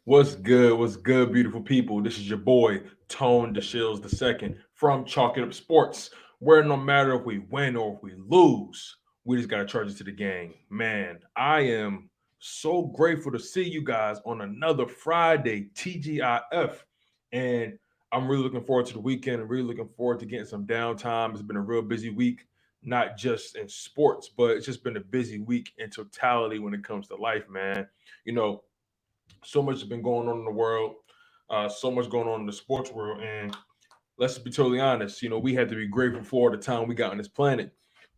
What's good? What's good, beautiful people? This is your boy, Tone DeShields II from Chalk It Up Sports, where no matter if we win or if we lose, we just got to charge it to the game. Man, I am so grateful to see you guys on another Friday, TGIF. And I'm really looking forward to the weekend. I'm really looking forward to getting some downtime. It's been a real busy week, not just in sports, but it's just been a busy week in totality when it comes to life, man. You know, so much has been going on in the world, so much going on in the sports world, and let's be totally honest. We had to be grateful for the time we got on this planet.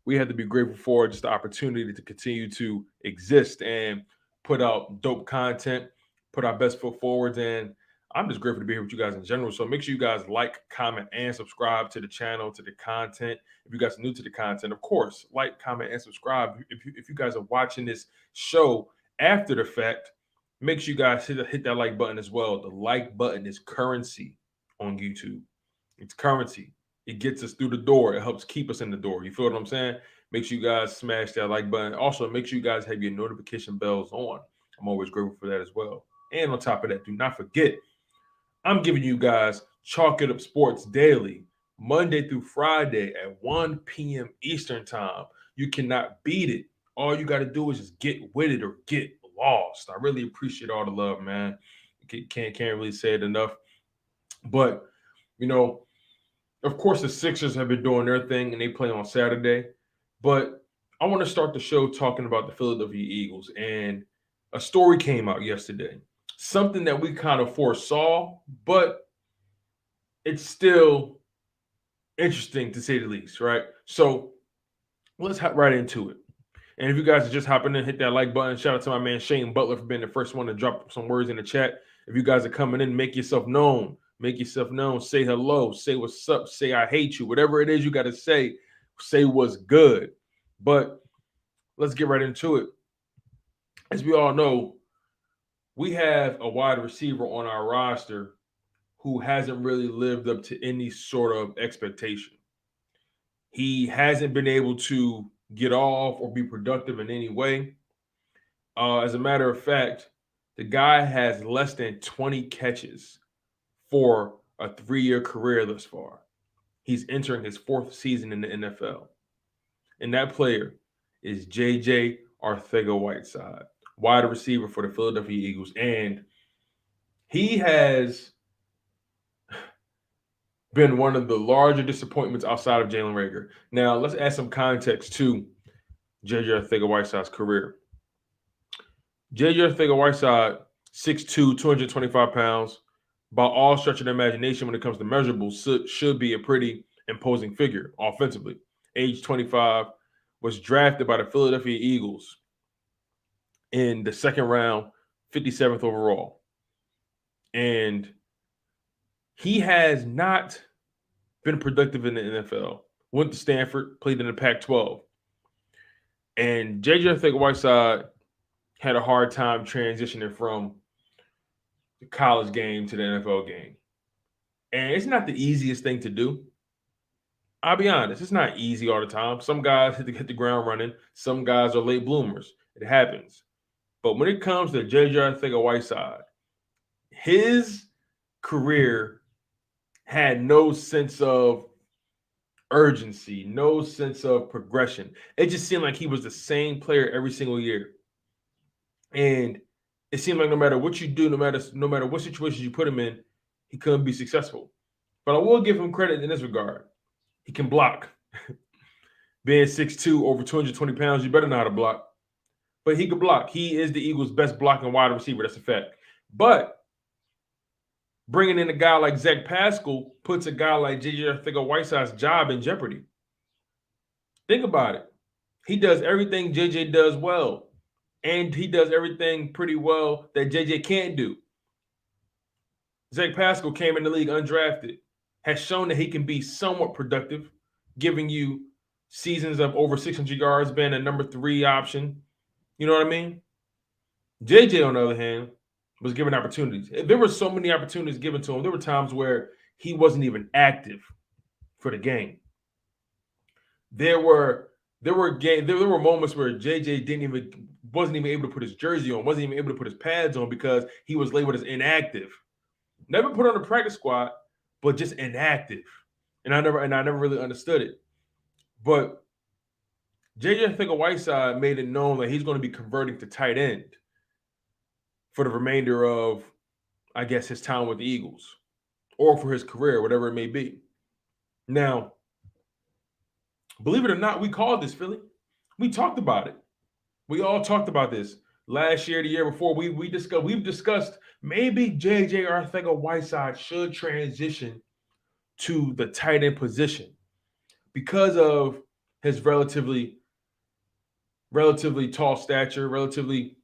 We had to be grateful for just the opportunity to continue to exist and put out dope content, put our best foot forwards, and I'm just grateful to be here with you guys in general. So make sure you guys like, comment, and subscribe to the channel, to the content. If you guys are new to the content, of course, like, comment, and subscribe. If you guys are watching this show after the fact, make sure you guys hit that like button as well. The like button is currency on YouTube. It's currency. It gets us through the door. It helps keep us in the door. You feel what I'm saying? Make sure you guys smash that like button. Also, make sure you guys have your notification bells on. I'm always grateful for that as well. And on top of that, do not forget, I'm giving you guys Chalk It Up Sports daily, Monday through Friday at 1 p.m. Eastern Time. You cannot beat it. All you got to do is just get with it or get lost. I really appreciate all the love, man. Can't really say it enough. But, you know, of course, the Sixers have been doing their thing and they play on Saturday. But I want to start the show talking about the Philadelphia Eagles. And a story came out yesterday, something that we kind of foresaw, but it's still interesting to say the least, right? So let's hop right into it. And if you guys are just hopping in, hit that like button. Shout out to my man Shane Butler for being the first one to drop some words in the chat. If you guys are coming in, make yourself known. Make yourself known. Say hello. Say what's up. Say I hate you. Whatever it is you got to say what's good. But let's get right into it. As we all know, we have a wide receiver on our roster who hasn't really lived up to any sort of expectation. He hasn't been able to get off or be productive in any way. As a matter of fact, the guy has less than 20 catches for a 3-year career thus far. He's entering his 4th season in the NFL. And that player is J.J. Arcega-Whiteside, wide receiver for the Philadelphia Eagles. And he has been one of the larger disappointments outside of Jalen Reagor. Now, let's add some context to J.J. Arcega-Whiteside's career. J.J. Arcega-Whiteside, 6'2", 225 pounds. By all stretch of the imagination, when it comes to measurables, should be a pretty imposing figure offensively. Age 25, was drafted by the Philadelphia Eagles in the 2nd round, 57th overall. And he has not been productive in the NFL. Went to Stanford, played in the Pac-12. And J.J. Arcega-Whiteside had a hard time transitioning from the college game to the NFL game. And it's not the easiest thing to do. I'll be honest, it's not easy all the time. Some guys hit the ground running. Some guys are late bloomers. It happens. But when it comes to J.J. Arcega-Whiteside, his career had no sense of urgency, no sense of progression. It just seemed like he was the same player every single year. And it seemed like no matter what you do, no matter what situation you put him in, he couldn't be successful. But I will give him credit in this regard. He can block. Being 6'2", over 220 pounds, you better know how to block. But he can block. He is the Eagles' best blocking wide receiver. That's a fact. But bringing in a guy like Zach Pascal puts a guy like J.J. Arcega-Whiteside's job in jeopardy. Think about it. He does everything J.J. does well. And he does everything pretty well that J.J. can't do. Zach Pascal came in the league undrafted, has shown that he can be somewhat productive, giving you seasons of over 600 yards, being a number 3 option. You know what I mean? J.J., on the other hand, was given opportunities. There were so many opportunities given to him. There were times where he wasn't even active for the game. There were There were moments where JJ wasn't even able to put his jersey on, wasn't even able to put his pads on because he was labeled as inactive. Never put on the practice squad, but just inactive. And I never really understood it. But JJ Whiteside made it known that he's going to be converting to tight end for the remainder of, I guess, his time with the Eagles or for his career, whatever it may be. Now, believe it or not, we called this, Philly. We talked about it. We all talked about this last year, the year before. We've discussed maybe JJ Arcega-Whiteside should transition to the tight end position because of his relatively tall stature, relatively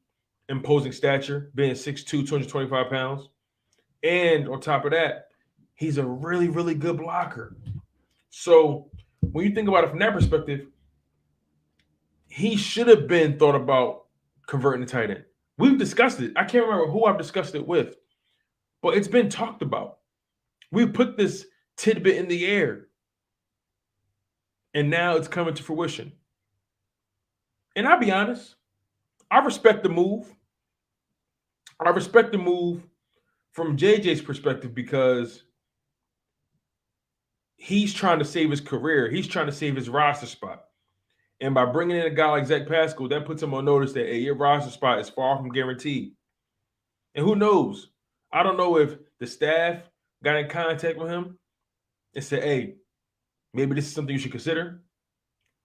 imposing stature, being 6'2", 225 pounds. And on top of that, he's a really, really good blocker. So when you think about it from that perspective, he should have been thought about converting to tight end. We've discussed it. I can't remember who I've discussed it with, but it's been talked about. We put this tidbit in the air, and now it's coming to fruition. And I'll be honest, I respect the move. I respect the move from JJ's perspective because he's trying to save his career. He's trying to save his roster spot. And by bringing in a guy like Zach Pascal, that puts him on notice that, hey, your roster spot is far from guaranteed. And who knows? I don't know if the staff got in contact with him and said, hey, maybe this is something you should consider.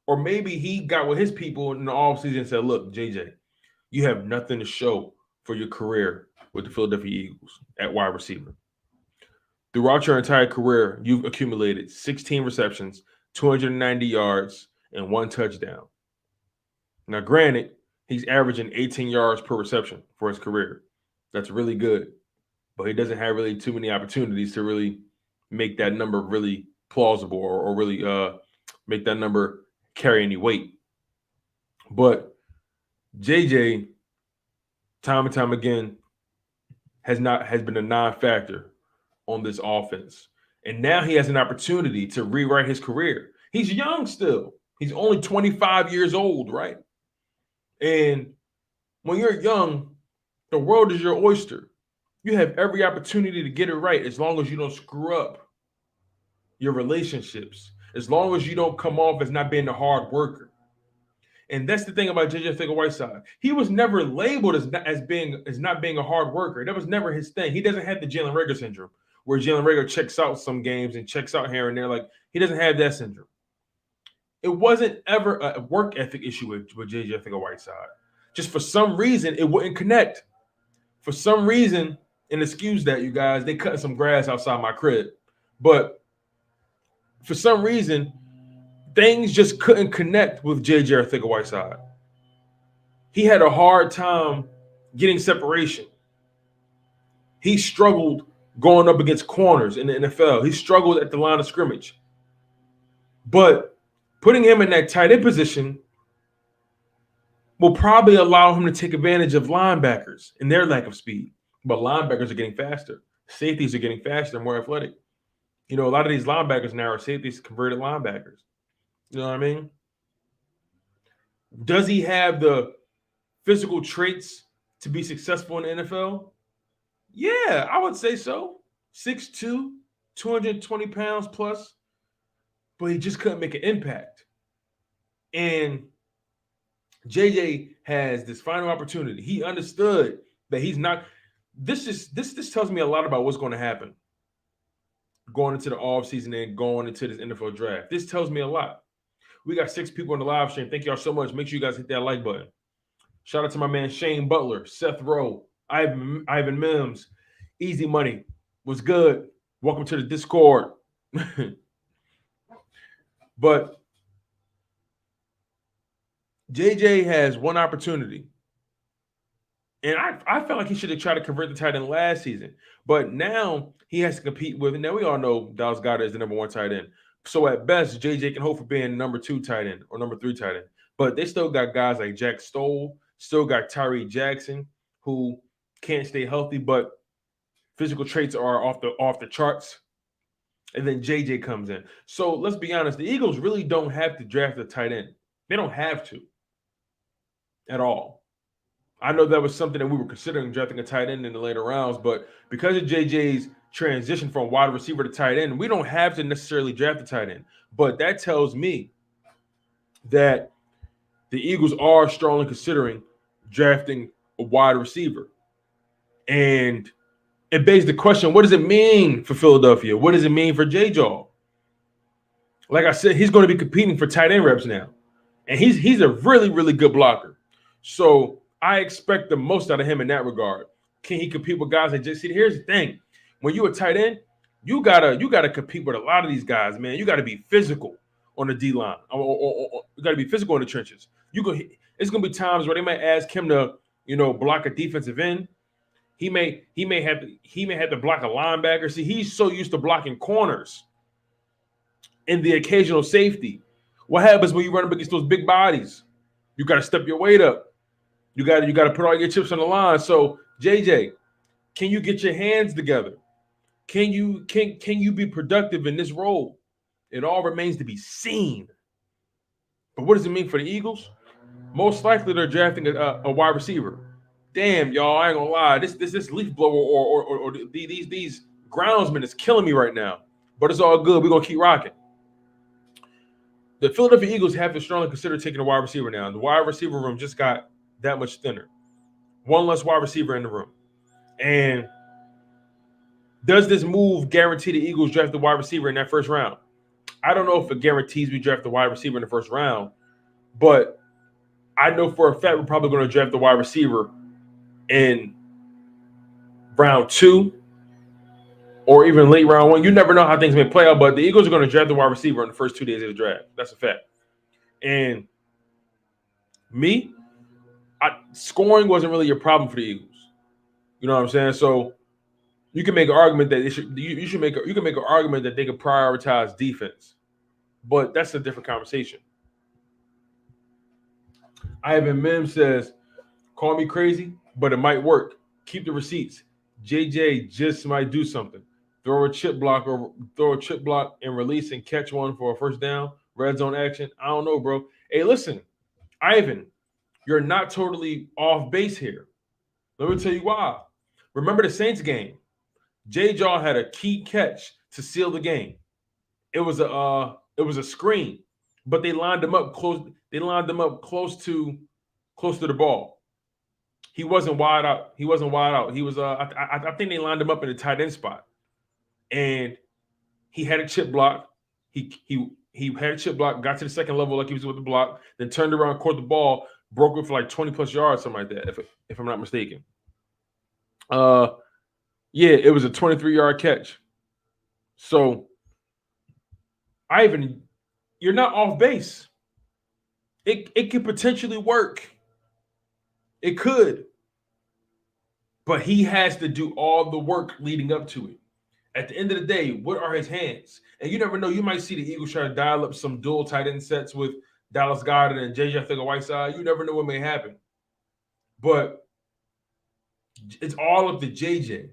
Or maybe he got with his people in the offseason and said, look, JJ, you have nothing to show for your career with the Philadelphia Eagles at wide receiver. Throughout your entire career, you've accumulated 16 receptions, 290 yards, and 1 touchdown. Now, granted, he's averaging 18 yards per reception for his career. That's really good. But he doesn't have really too many opportunities to really make that number really plausible or really make that number carry any weight. But JJ, time and time again, has been a non-factor on this offense. And now he has an opportunity to rewrite his career. He's young still. He's only 25 years old, right? And when you're young, the world is your oyster. You have every opportunity to get it right as long as you don't screw up your relationships, as long as you don't come off as not being a hard worker. And that's the thing about JJ Arcega-Whiteside. He was never labeled as not being a hard worker. That was never his thing. He doesn't have the Jalen Reagor syndrome, where Jalen Reagor checks out some games and checks out here and there. Like, he doesn't have that syndrome. It wasn't ever a work ethic issue with JJ Arcega-Whiteside. Just for some reason, it wouldn't connect. For some reason, and excuse that, you guys, they cutting some grass outside my crib. But for some reason, things just couldn't connect with JJ Arcega-Whiteside. He had a hard time getting separation. He struggled going up against corners in the NFL. He struggled at the line of scrimmage. But putting him in that tight end position will probably allow him to take advantage of linebackers and their lack of speed. But linebackers are getting faster. Safeties are getting faster, more athletic. You know, a lot of these linebackers now are safeties, converted linebackers. You know what I mean? Does he have the physical traits to be successful in the NFL? Yeah, I would say so. 6'2", 220 pounds plus. But he just couldn't make an impact. And JJ has this final opportunity. He understood that he's not. This tells me a lot about what's going to happen going into the offseason and going into this NFL draft. This tells me a lot. We got 6 people in the live stream. Thank y'all so much. Make sure you guys hit that like button. Shout out to my man Shane Butler, Seth Rowe, Ivan Mims, Easy Money. What's good? Welcome to the Discord. But JJ has one opportunity. And I felt like he should have tried to convert the tight end last season. But now he has to compete with, and now we all know Dallas Goedert is the number 1 tight end. So at best, JJ can hope for being number 2 tight end or number 3 tight end. But they still got guys like Jack Stoll, still got Tyrese Jackson, who can't stay healthy, but physical traits are off the charts. And then JJ comes in. So let's be honest, the Eagles really don't have to draft a tight end. They don't have to at all. I know that was something that we were considering drafting a tight end in the later rounds, but because of JJ's transition from wide receiver to tight end, we don't have to necessarily draft a tight end. But that tells me that the Eagles are strongly considering drafting a wide receiver. And it begs the question, what does it mean for Philadelphia? What does it mean for J-Jaw? Like I said, he's going to be competing for tight end reps now. And he's a really, really good blocker. So I expect the most out of him in that regard. Can he compete with guys like JC? Here's the thing. When you're a tight end, you gotta compete with a lot of these guys, man. You gotta be physical on the D line. Or you gotta be physical in the trenches. It's gonna be times where they might ask him to, block a defensive end. He may have to block a linebacker. See, he's so used to blocking corners and the occasional safety. What happens when you run up against those big bodies? You got to step your weight up. You got to put all your chips on the line. So, JJ, can you get your hands together? Can you be productive in this role? It all remains to be seen. But what does it mean for the Eagles? Most likely they're drafting a wide receiver. Damn, y'all, I ain't gonna lie. This leaf blower or these groundsmen is killing me right now. But it's all good. We're gonna keep rocking. The Philadelphia Eagles have to strongly consider taking a wide receiver now. The wide receiver room just got that much thinner. One less wide receiver in the room. And does this move guarantee the Eagles draft the wide receiver in that first round? I don't know if it guarantees we draft the wide receiver in the first round, but I know for a fact we're probably going to draft the wide receiver in round 2 or even late round 1. You never know how things may play out, but the Eagles are going to draft the wide receiver in the first 2 days of the draft. That's a fact. And scoring wasn't really a problem for the Eagles. You know what I'm saying? So you can make an argument that you can make an argument that they could prioritize defense, but that's a different conversation. Ivan Mims says, "Call me crazy, but it might work. Keep the receipts. JJ just might do something. Throw a chip block and release and catch one for a first down. Red zone action. I don't know, bro. Hey, listen, Ivan, you're not totally off base here. Let me tell you why. Remember the Saints game? J-Jaw had a key catch to seal the game. It was a screen, but they lined him up close. They lined him up close to the ball. He wasn't wide out. He was I think they lined him up in the tight end spot. And he had a chip block. He had a chip block, got to the second level like he was with the block, then turned around, caught the ball, broke it for like 20 plus yards, something like that, if I'm not mistaken. Yeah, it was a 23-yard catch. So, Ivan, you're not off base. It could potentially work. It could. But he has to do all the work leading up to it. At the end of the day, what are his hands? And you never know. You might see the Eagles try to dial up some dual tight end sets with Dallas Goedert and JJ Whiteside. You never know what may happen. But it's all up to JJ.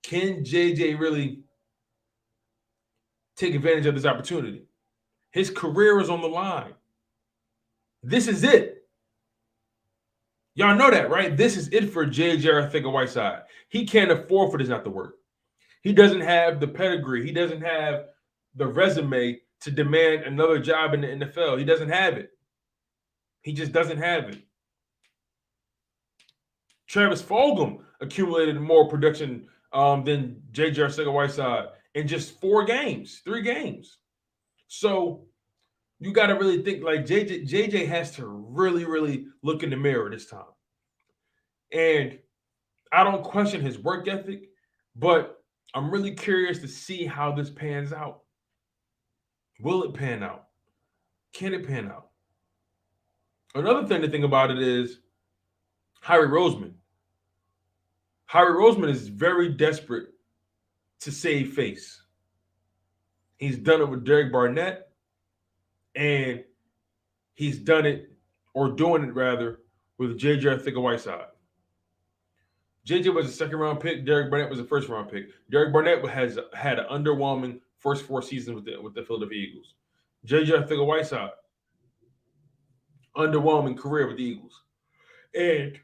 Can JJ really take advantage of this opportunity? His career is on the line. This is it. Y'all know that, right? This is it for JJ Whiteside. He can't afford for this not to work. He doesn't have the pedigree. He doesn't have the resume to demand another job in the NFL. He doesn't have it. He just doesn't have it. Travis Fulgham accumulated more production than J.J. Arcega-Whiteside in just 3 games. So you got to really think like JJ has to really, really look in the mirror this time. And I don't question his work ethic, but I'm really curious to see how this pans out. Will it pan out? Can it pan out? Another thing to think about it is Howie Roseman. Howie Roseman is very desperate to save face. He's done it with Derek Barnett, and he's done it, or doing it rather, with J.J. Arcega-Whiteside. JJ was a second-round pick. Derek Barnett was a first-round pick. Derek Barnett has had an underwhelming first 4 seasons with the Philadelphia Eagles. JJ Arcega-Whiteside. underwhelming career with the Eagles. And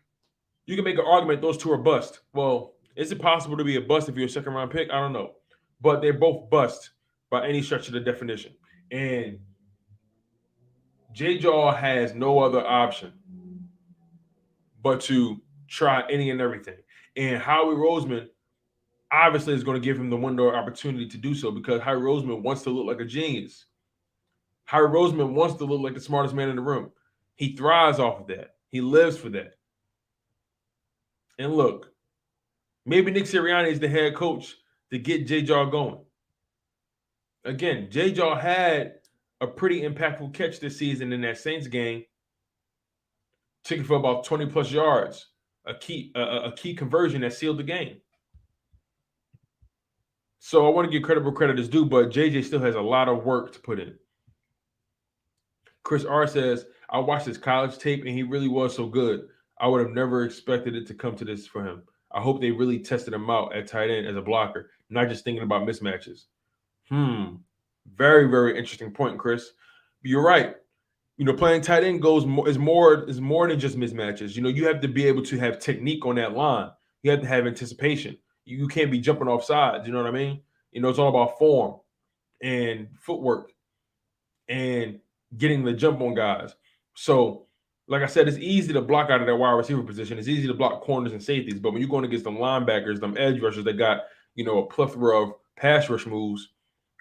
you can make an argument those two are bust. Well, is it possible to be a bust if you're a second round pick? I don't know. But they're both bust by any stretch of the definition. And J Jaw has no other option but to try any and everything. And Howie Roseman obviously is going to give him the window of opportunity to do so because Howie Roseman wants to look like a genius. Howie Roseman wants to look like the smartest man in the room. He thrives off of that. He lives for that. And look, maybe Nick Sirianni is the head coach to get J Jaw going. Again, J Jaw had a pretty impactful catch this season in that Saints game. Took it for about 20 plus yards. A key conversion that sealed the game. So I want to give credit where credit is due, but JJ still has a lot of work to put in. Chris R says, I watched his college tape and he really was so good. I would have never expected it to come to this for him. I hope they really tested him out at tight end as a blocker, not just thinking about mismatches. Very, very interesting point, Chris. But you're right. Playing tight end is more than just mismatches. You have to be able to have technique on that line. You have to have anticipation. You can't be jumping off sides. You know what I mean? It's all about form and footwork and getting the jump on guys. So, like I said, it's easy to block out of that wide receiver position. It's easy to block corners and safeties. But when you're going against them linebackers, them edge rushers that got, a plethora of pass rush moves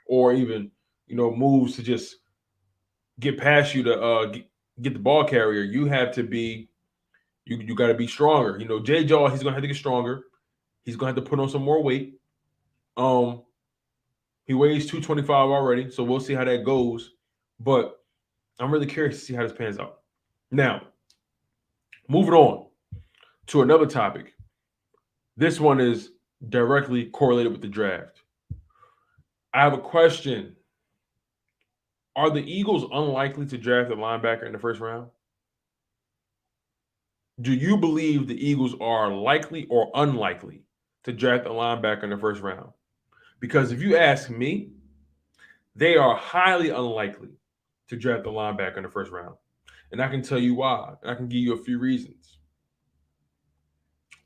or even, moves to just get past you to get the ball carrier, you have to be, you got to be stronger. J Jaw, he's going to have to get stronger. He's going to have to put on some more weight. He weighs 225 already, so we'll see how that goes. But I'm really curious to see how this pans out. Now, moving on to another topic. This one is directly correlated with the draft. I have a question. Are the Eagles unlikely to draft a linebacker in the first round? Do you believe the Eagles are likely or unlikely to draft a linebacker in the first round? Because if you ask me, they are highly unlikely to draft a linebacker in the first round. And I can tell you why. I can give you a few reasons.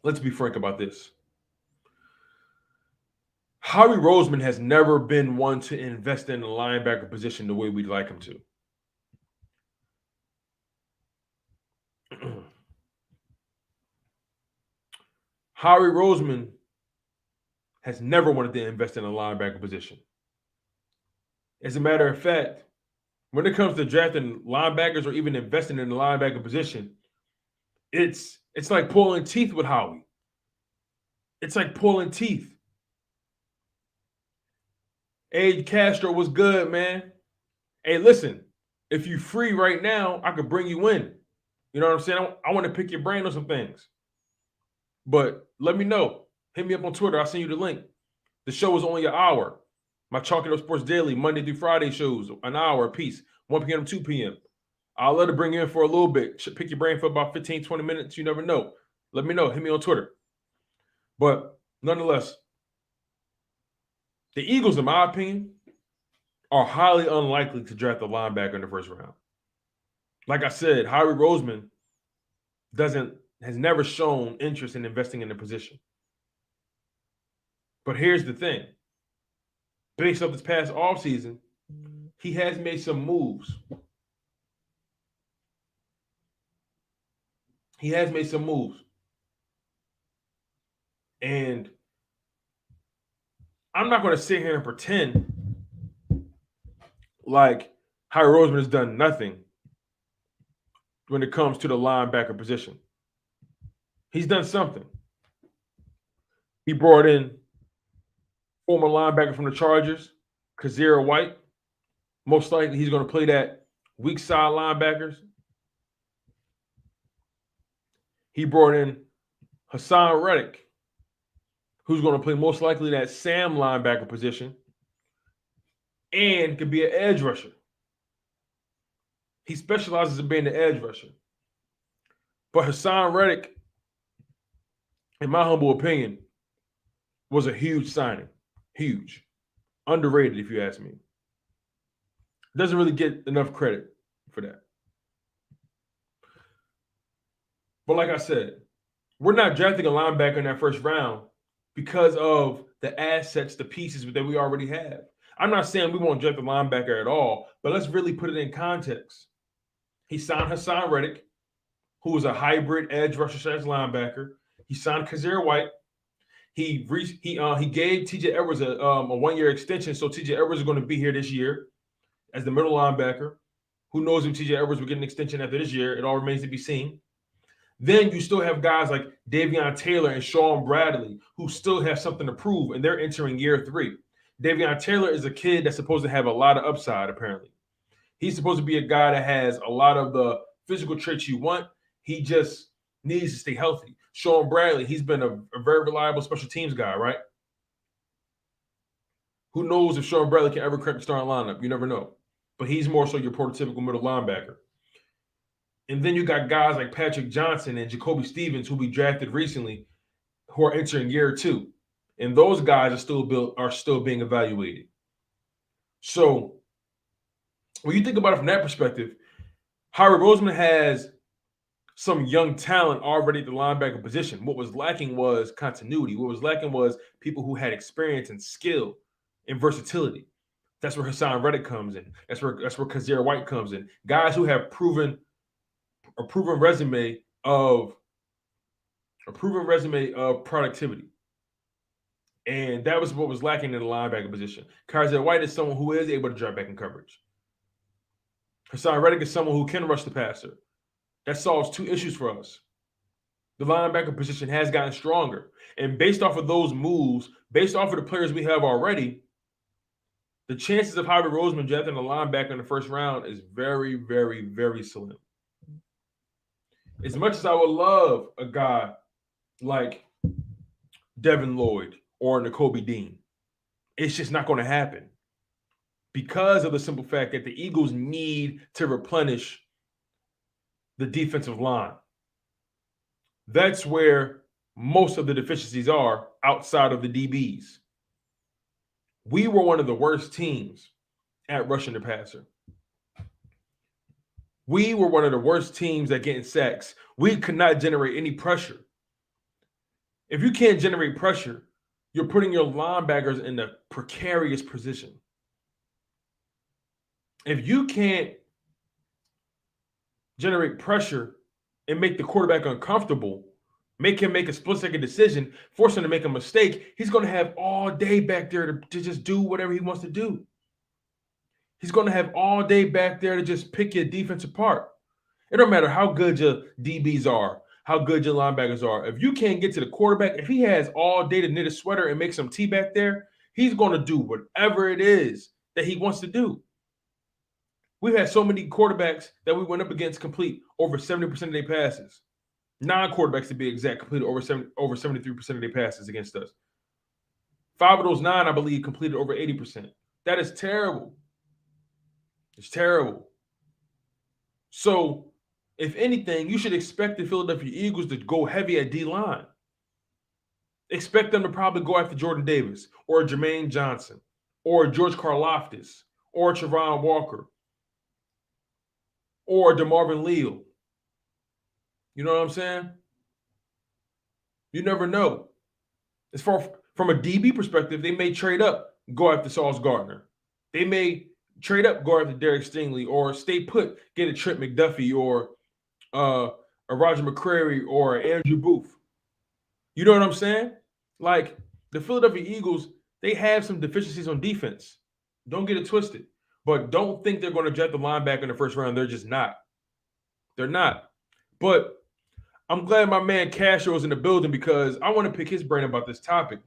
Let's be frank about this. Howie Roseman has never been one to invest in the linebacker position the way we'd like him to. Howie Roseman has never wanted to invest in a linebacker position. As a matter of fact, when it comes to drafting linebackers or even investing in the linebacker position, it's like pulling teeth with Howie. It's like pulling teeth. Hey, Castro, what's good, man? Hey, listen, if you free right now, I could bring you in. You know what I'm saying? I want to pick your brain on some things. But let me know. Hit me up on Twitter. I'll send you the link. The show is only an hour. My Chalk It Up Sports Daily, Monday through Friday shows, an hour apiece, 1 p.m. to 2 p.m. I'll let it bring you in for a little bit. Pick your brain for about 15, 20 minutes. You never know. Let me know. Hit me on Twitter. But nonetheless, the Eagles, in my opinion, are highly unlikely to draft a linebacker in the first round. Like I said, Howie Roseman has never shown interest in investing in the position. But here's the thing. Based off this past offseason, he has made some moves. And I'm not going to sit here and pretend like Howie Roseman has done nothing when it comes to the linebacker position. He's done something. He brought in former linebacker from the Chargers, Kazir White. Most likely he's going to play that weak side linebackers. He brought in Hassan Reddick, who's going to play most likely that Sam linebacker position and could be an edge rusher. He specializes in being an edge rusher. But Hassan Reddick, in my humble opinion, was a huge signing. Huge. Underrated, if you ask me. Doesn't really get enough credit for that. But like I said, we're not drafting a linebacker in that first round because of the assets, the pieces that we already have. I'm not saying we won't draft a linebacker at all, but let's really put it in context. He signed Hassan Reddick, who was a hybrid edge rusher slash linebacker. He signed Kazir White. He gave T.J. Edwards a 1-year extension, so T.J. Edwards is going to be here this year as the middle linebacker. Who knows if T.J. Edwards will get an extension after this year? It all remains to be seen. Then you still have guys like Davion Taylor and Sean Bradley who still have something to prove, and they're entering year 3. Davion Taylor is a kid that's supposed to have a lot of upside, apparently. He's supposed to be a guy that has a lot of the physical traits you want. He just needs to stay healthy. Sean Bradley, he's been a very reliable special teams guy, right? Who knows if Sean Bradley can ever crack the starting lineup? You never know. But he's more so your prototypical middle linebacker. And then you got guys like Patrick Johnson and Jacoby Stevens, who we drafted recently, who are entering year 2. And those guys are still being evaluated. So when you think about it from that perspective, Howie Roseman has some young talent already at the linebacker position. What was lacking was continuity. What was lacking was people who had experience and skill and versatility. That's where Hassan Reddick comes in. That's where Kazir White comes in. Guys who have a proven resume of productivity. And that was what was lacking in the linebacker position. Kazir White is someone who is able to drop back in coverage. Hassan Reddick is someone who can rush the passer. That solves 2 issues for us. The linebacker position has gotten stronger. And based off of those moves, based off of the players we have already, the chances of Howie Roseman drafting a linebacker in the first round is very, very, very slim. As much as I would love a guy like Devin Lloyd or Nakobe Dean, it's just not going to happen because of the simple fact that the Eagles need to replenish the defensive line. That's where most of the deficiencies are outside of the DBs. We were one of the worst teams at rushing the passer. We were one of the worst teams at getting sacks. We could not generate any pressure. If you can't generate pressure, you're putting your linebackers in a precarious position. If you can't generate pressure and make the quarterback uncomfortable, make him make a split-second decision, force him to make a mistake, he's going to have all day back there to just do whatever he wants to do. He's going to have all day back there to just pick your defense apart. It don't matter how good your DBs are, how good your linebackers are. If you can't get to the quarterback, if he has all day to knit a sweater and make some tea back there, he's going to do whatever it is that he wants to do. We've had so many quarterbacks that we went up against complete over 70% of their passes. 9 quarterbacks to be exact completed over 73% of their passes against us. 5 of those 9, I believe, completed over 80%. That is terrible. It's terrible. So, if anything, you should expect the Philadelphia Eagles to go heavy at D-line. Expect them to probably go after Jordan Davis or Jermaine Johnson or George Karlaftis or Trevon Walker or DeMarvin Leal. You know what I'm saying? You never know. As far from a DB perspective, they may trade up, go after Sauce Gardner. They may trade up, go after Derek Stingley, or stay put, get a Trent McDuffie or a Roger McCreary or Andrew Booth. You know what I'm saying? Like the Philadelphia Eagles, they have some deficiencies on defense. Don't get it twisted. But don't think they're going to draft the linebacker in the first round. They're just not. They're not. But I'm glad my man Castro is in the building because I want to pick his brain about this topic.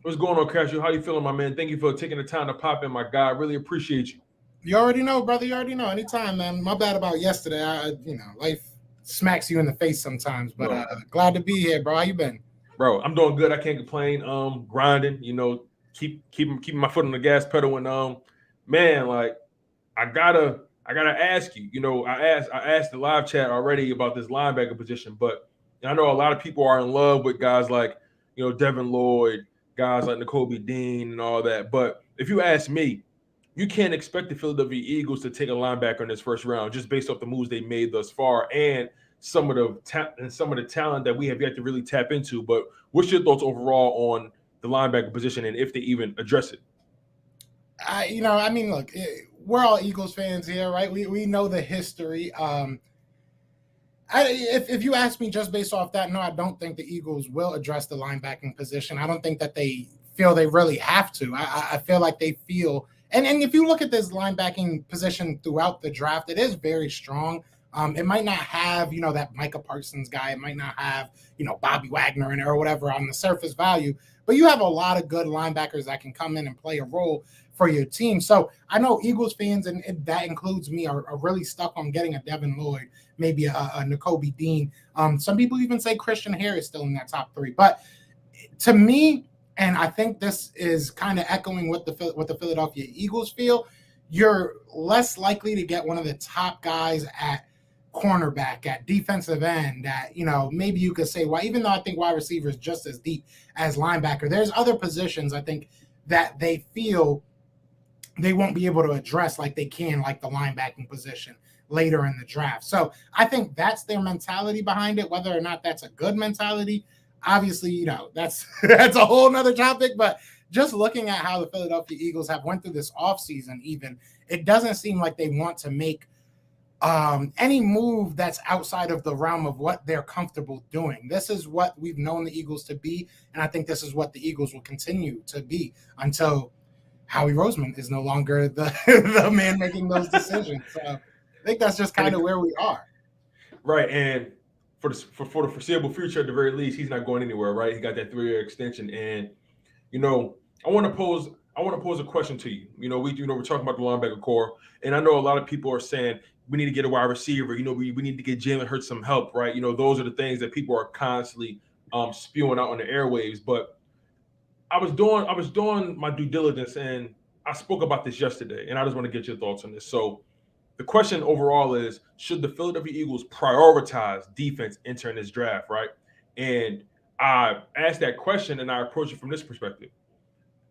What's going on, Castro? How you feeling, my man? Thank you for taking the time to pop in, my guy. I really appreciate you. You already know, brother. You already know. Anytime, man. My bad about yesterday. Life smacks you in the face sometimes. But glad to be here, bro. How you been? Bro, I'm doing good. I can't complain. Grinding. Keeping my foot on the gas pedal. And man, like I gotta ask you. I asked the live chat already about this linebacker position, but I know a lot of people are in love with guys like Devin Lloyd, guys like Nakobe Dean, and all that. But if you ask me, you can't expect the Philadelphia Eagles to take a linebacker in this first round just based off the moves they made thus far and some of the talent that we have yet to really tap into. But what's your thoughts overall on the linebacker position and if they even address it? Look, we're all Eagles fans here, right? We know the history. If you ask me just based off that, no, I don't think the Eagles will address the linebacking position. I don't think that they feel they really have to. I feel like they feel, and if you look at this linebacking position throughout the draft, it is very strong. It might not have, that Micah Parsons guy. It might not have, Bobby Wagner in it or whatever on the surface value, but you have a lot of good linebackers that can come in and play a role for your team. So I know Eagles fans, and that includes me, are really stuck on getting a Devin Lloyd, maybe a Nakobe Dean. Some people even say Christian Harris still in that top 3. But to me, and I think this is kind of echoing what the Philadelphia Eagles feel, you're less likely to get one of the top guys at cornerback, at defensive end, at, maybe you could say, well, even though I think wide receiver is just as deep as linebacker, there's other positions I think that they feel they won't be able to address like they can, like the linebacking position later in the draft. So I think that's their mentality behind it. Whether or not that's a good mentality, obviously, that's a whole nother topic. But just looking at how the Philadelphia Eagles have went through this offseason, even, it doesn't seem like they want to make any move that's outside of the realm of what they're comfortable doing. This is what we've known the Eagles to be, and I think this is what the Eagles will continue to be until Howie Roseman is no longer the man making those decisions. So I think that's just kind of where we are. Right, and for the foreseeable future, at the very least, he's not going anywhere. Right, he got that 3-year extension, and I want to pose a question to you. We're talking about the linebacker core, and I know a lot of people are saying we need to get a wide receiver. We need to get Jalen Hurts some help. Right, those are the things that people are constantly spewing out on the airwaves, but I was doing my due diligence, and I spoke about this yesterday, and I just want to get your thoughts on this. So the question overall is, should the Philadelphia Eagles prioritize defense entering this draft, right? And I asked that question, and I approach it from this perspective.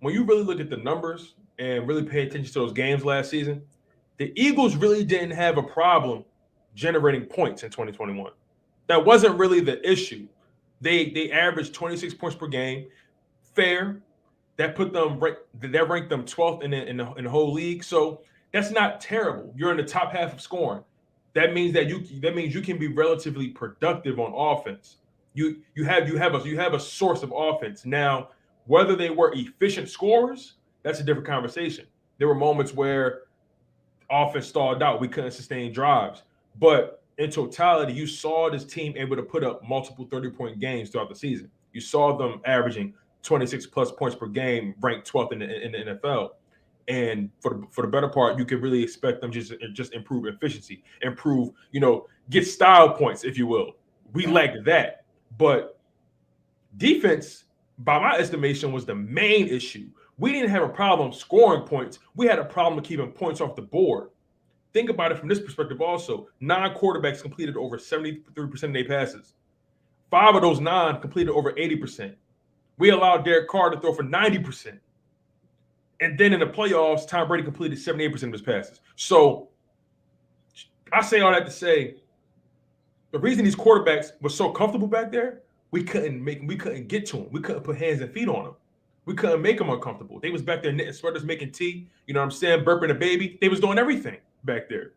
When you really look at the numbers and really pay attention to those games last season, the Eagles really didn't have a problem generating points in 2021. That wasn't really the issue. They averaged 26 points per game. Fair. That ranked them 12th in the whole league. So that's not terrible. You're in the top half of scoring. That means you can be relatively productive on offense. You have a source of offense. Now, whether they were efficient scorers, that's a different conversation. There were moments where offense stalled out. We couldn't sustain drives. But in totality, you saw this team able to put up multiple 30-point games throughout the season. You saw them averaging 26 plus points per game, ranked 12th in the NFL. And for the better part, you can really expect them just improve efficiency, get style points, if you will. We lacked that. But defense, by my estimation, was the main issue. We didn't have a problem scoring points. We had a problem keeping points off the board. Think about it from this perspective also. 9 quarterbacks completed over 73% of their passes. 5 of those 9 completed over 80%. We allowed Derek Carr to throw for 90%. And then in the playoffs, Tom Brady completed 78% of his passes. So I say all that to say the reason these quarterbacks were so comfortable back there, we couldn't get to them. We couldn't put hands and feet on them. We couldn't make them uncomfortable. They was back there knitting sweaters, making tea, burping a baby. They was doing everything back there.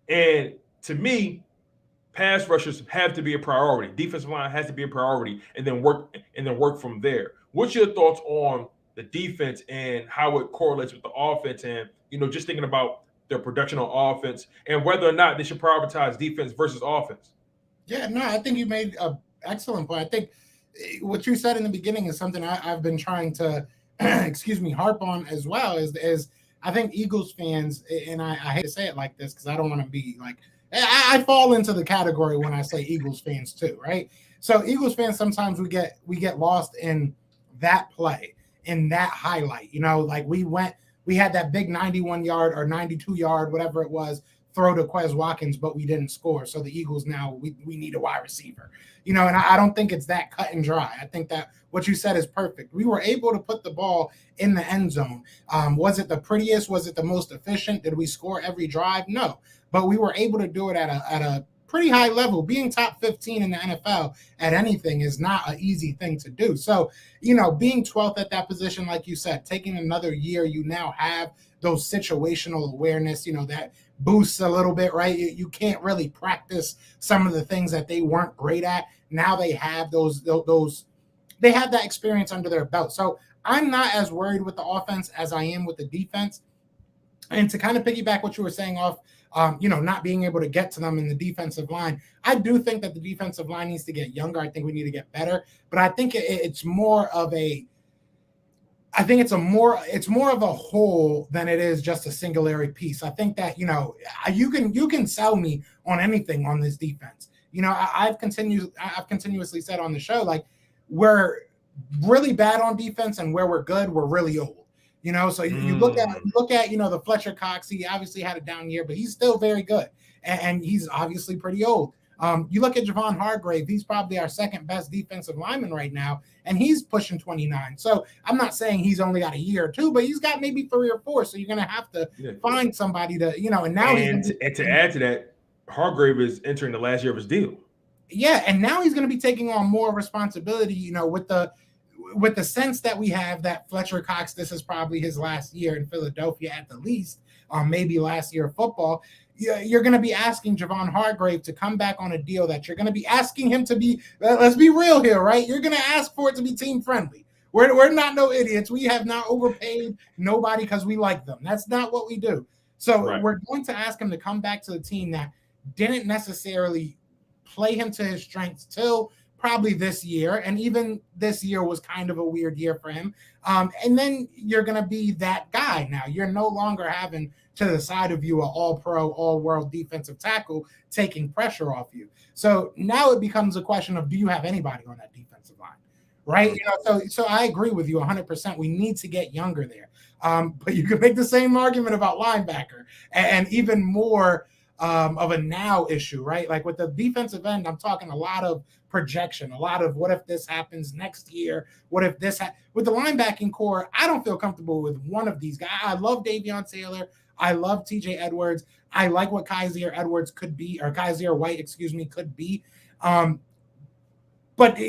And to me, pass rushers have to be a priority. Defensive line has to be a priority, and then work from there. What's your thoughts on the defense and how it correlates with the offense, and just thinking about their production on offense and whether or not they should prioritize defense versus offense? Yeah, no, I think you made an excellent point. I think what you said in the beginning is something I've been trying to, harp on as well. Is I think Eagles fans, and I hate to say it like this because I don't want to be like, I fall into the category when I say Eagles fans too, right? So Eagles fans, sometimes we get lost in that play, in that highlight. We had that big 91-yard or 92-yard, whatever it was, throw to Quez Watkins, but we didn't score. So the Eagles now, we need a wide receiver. And I don't think it's that cut and dry. I think that what you said is perfect. We were able to put the ball in the end zone. Was it the prettiest? Was it the most efficient? Did we score every drive? No. But we were able to do it at a pretty high level. Being top 15 in the NFL at anything is not an easy thing to do. So, being 12th at that position, like you said, taking another year, you now have those situational awareness, that boosts a little bit, right? You can't really practice some of the things that they weren't great at. Now they have they have that experience under their belt. So I'm not as worried with the offense as I am with the defense. And to kind of piggyback what you were saying off, not being able to get to them in the defensive line, I do think that the defensive line needs to get younger. I think we need to get better, but I think it's more of a whole than it is just a singularity piece. I think that you can sell me on anything on this defense. I've continuously said on the show, like, we're really bad on defense, and where we're good, we're really old. So you look at the Fletcher Cox. He obviously had a down year, but he's still very good, and he's obviously pretty old. You look at Javon Hargrave. He's probably our second best defensive lineman right now, and he's pushing 29. So I'm not saying he's only got a year or two, but he's got maybe 3 or 4. So you're going to have to find somebody to, and now to add to that, Hargrave is entering the last year of his deal. Yeah, and now he's going to be taking on more responsibility, with the sense that we have that Fletcher Cox, this is probably his last year in Philadelphia at the least, maybe last year of football. You're going to be asking Javon Hargrave to come back on a deal that you're going to be asking him to be, let's be real here, right? You're going to ask for it to be team friendly. We're not no idiots. We have not overpaid nobody because we like them. That's not what we do. So We're going to ask him to come back to the team that didn't necessarily play him to his strengths till probably this year. And even this year was kind of a weird year for him. And then you're going to be that guy now. You're no longer having to the side of you an all-pro, all-world defensive tackle taking pressure off you. So now it becomes a question of, do you have anybody on that defensive line? Right? So I agree with you 100%. We need to get younger there. But you can make the same argument about linebacker and even more of a now issue, right? Like with the defensive end, I'm talking a lot of projection, a lot of what if this happens next year? What if this with the linebacking core? I don't feel comfortable with one of these guys. I love Davion Taylor. I love TJ Edwards. I like what Kaiser White, could be. But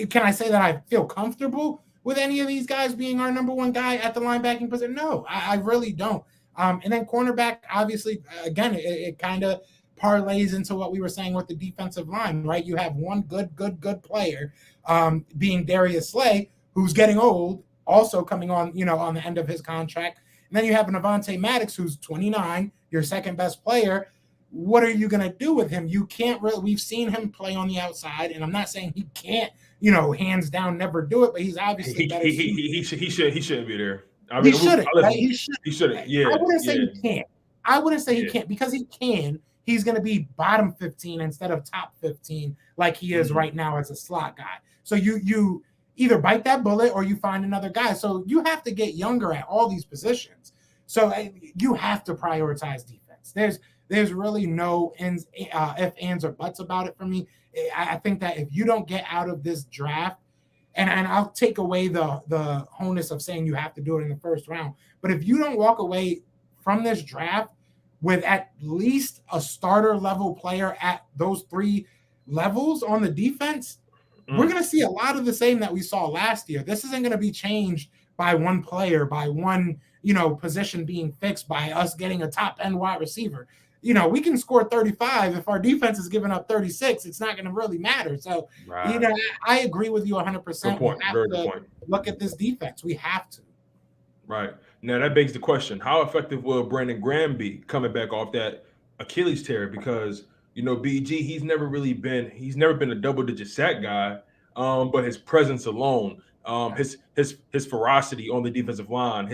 can I say that I feel comfortable with any of these guys being our number one guy at the linebacking position? No, I really don't. And then cornerback, obviously, again, it kind of parlays into what we were saying with the defensive line, right? You have one good player, being Darius Slay, who's getting old, also coming on, on the end of his contract. And then you have Devonta Maddox, who's 29, your second best player. What are you going to do with him? You can't really. We've seen him play on the outside, and I'm not saying he can't, hands down, never do it. But he's obviously better. He shouldn't be there. I mean, he shouldn't. Right? He shouldn't. Yeah. I wouldn't say he can't. I wouldn't say he can't, because he can. He's going to be bottom 15 instead of top 15, like he is right now as a slot guy. So you either bite that bullet or you find another guy. So you have to get younger at all these positions. So you have to prioritize defense. There's really no ifs, ands, or buts about it for me. I think that if you don't get out of this draft, and I'll take away the onus of saying you have to do it in the first round, but if you don't walk away from this draft with at least a starter level player at those 3 levels on the defense, we're going to see a lot of the same that we saw last year. This isn't going to be changed by one player, by one, position being fixed, by us getting a top end wide receiver. We can score 35. If our defense is giving up 36, it's not going to really matter. So, I agree with you 100%. Good point. Very good point. Look at this defense. We have to. Right. Now, that begs the question, how effective will Brandon Graham be coming back off that Achilles tear? Because, BG, he's never been a double-digit sack guy, but his presence alone, his ferocity on the defensive line,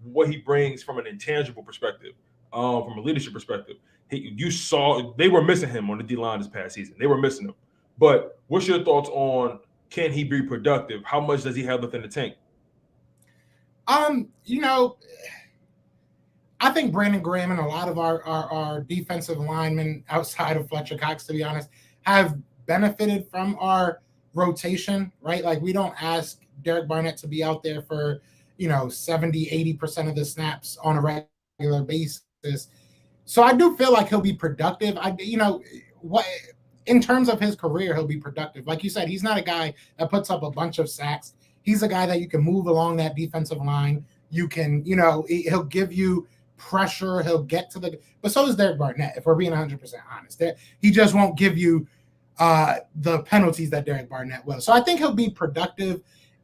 what he brings from an intangible perspective, from a leadership perspective. You saw they were missing him on the D-line this past season. They were missing him. But what's your thoughts on, can he be productive? How much does he have within the tank? I think Brandon Graham and a lot of our defensive linemen outside of Fletcher Cox, to be honest, have benefited from our rotation, right? Like, we don't ask Derek Barnett to be out there for, 70, 80% of the snaps on a regular basis. So I do feel like he'll be productive. in terms of his career, he'll be productive. Like you said, he's not a guy that puts up a bunch of sacks. He's a guy that you can move along that defensive line. You can, he'll give you pressure. He'll get to but so is Derek Barnett, if we're being 100% honest. He just won't give you the penalties that Derek Barnett will. So I think he'll be productive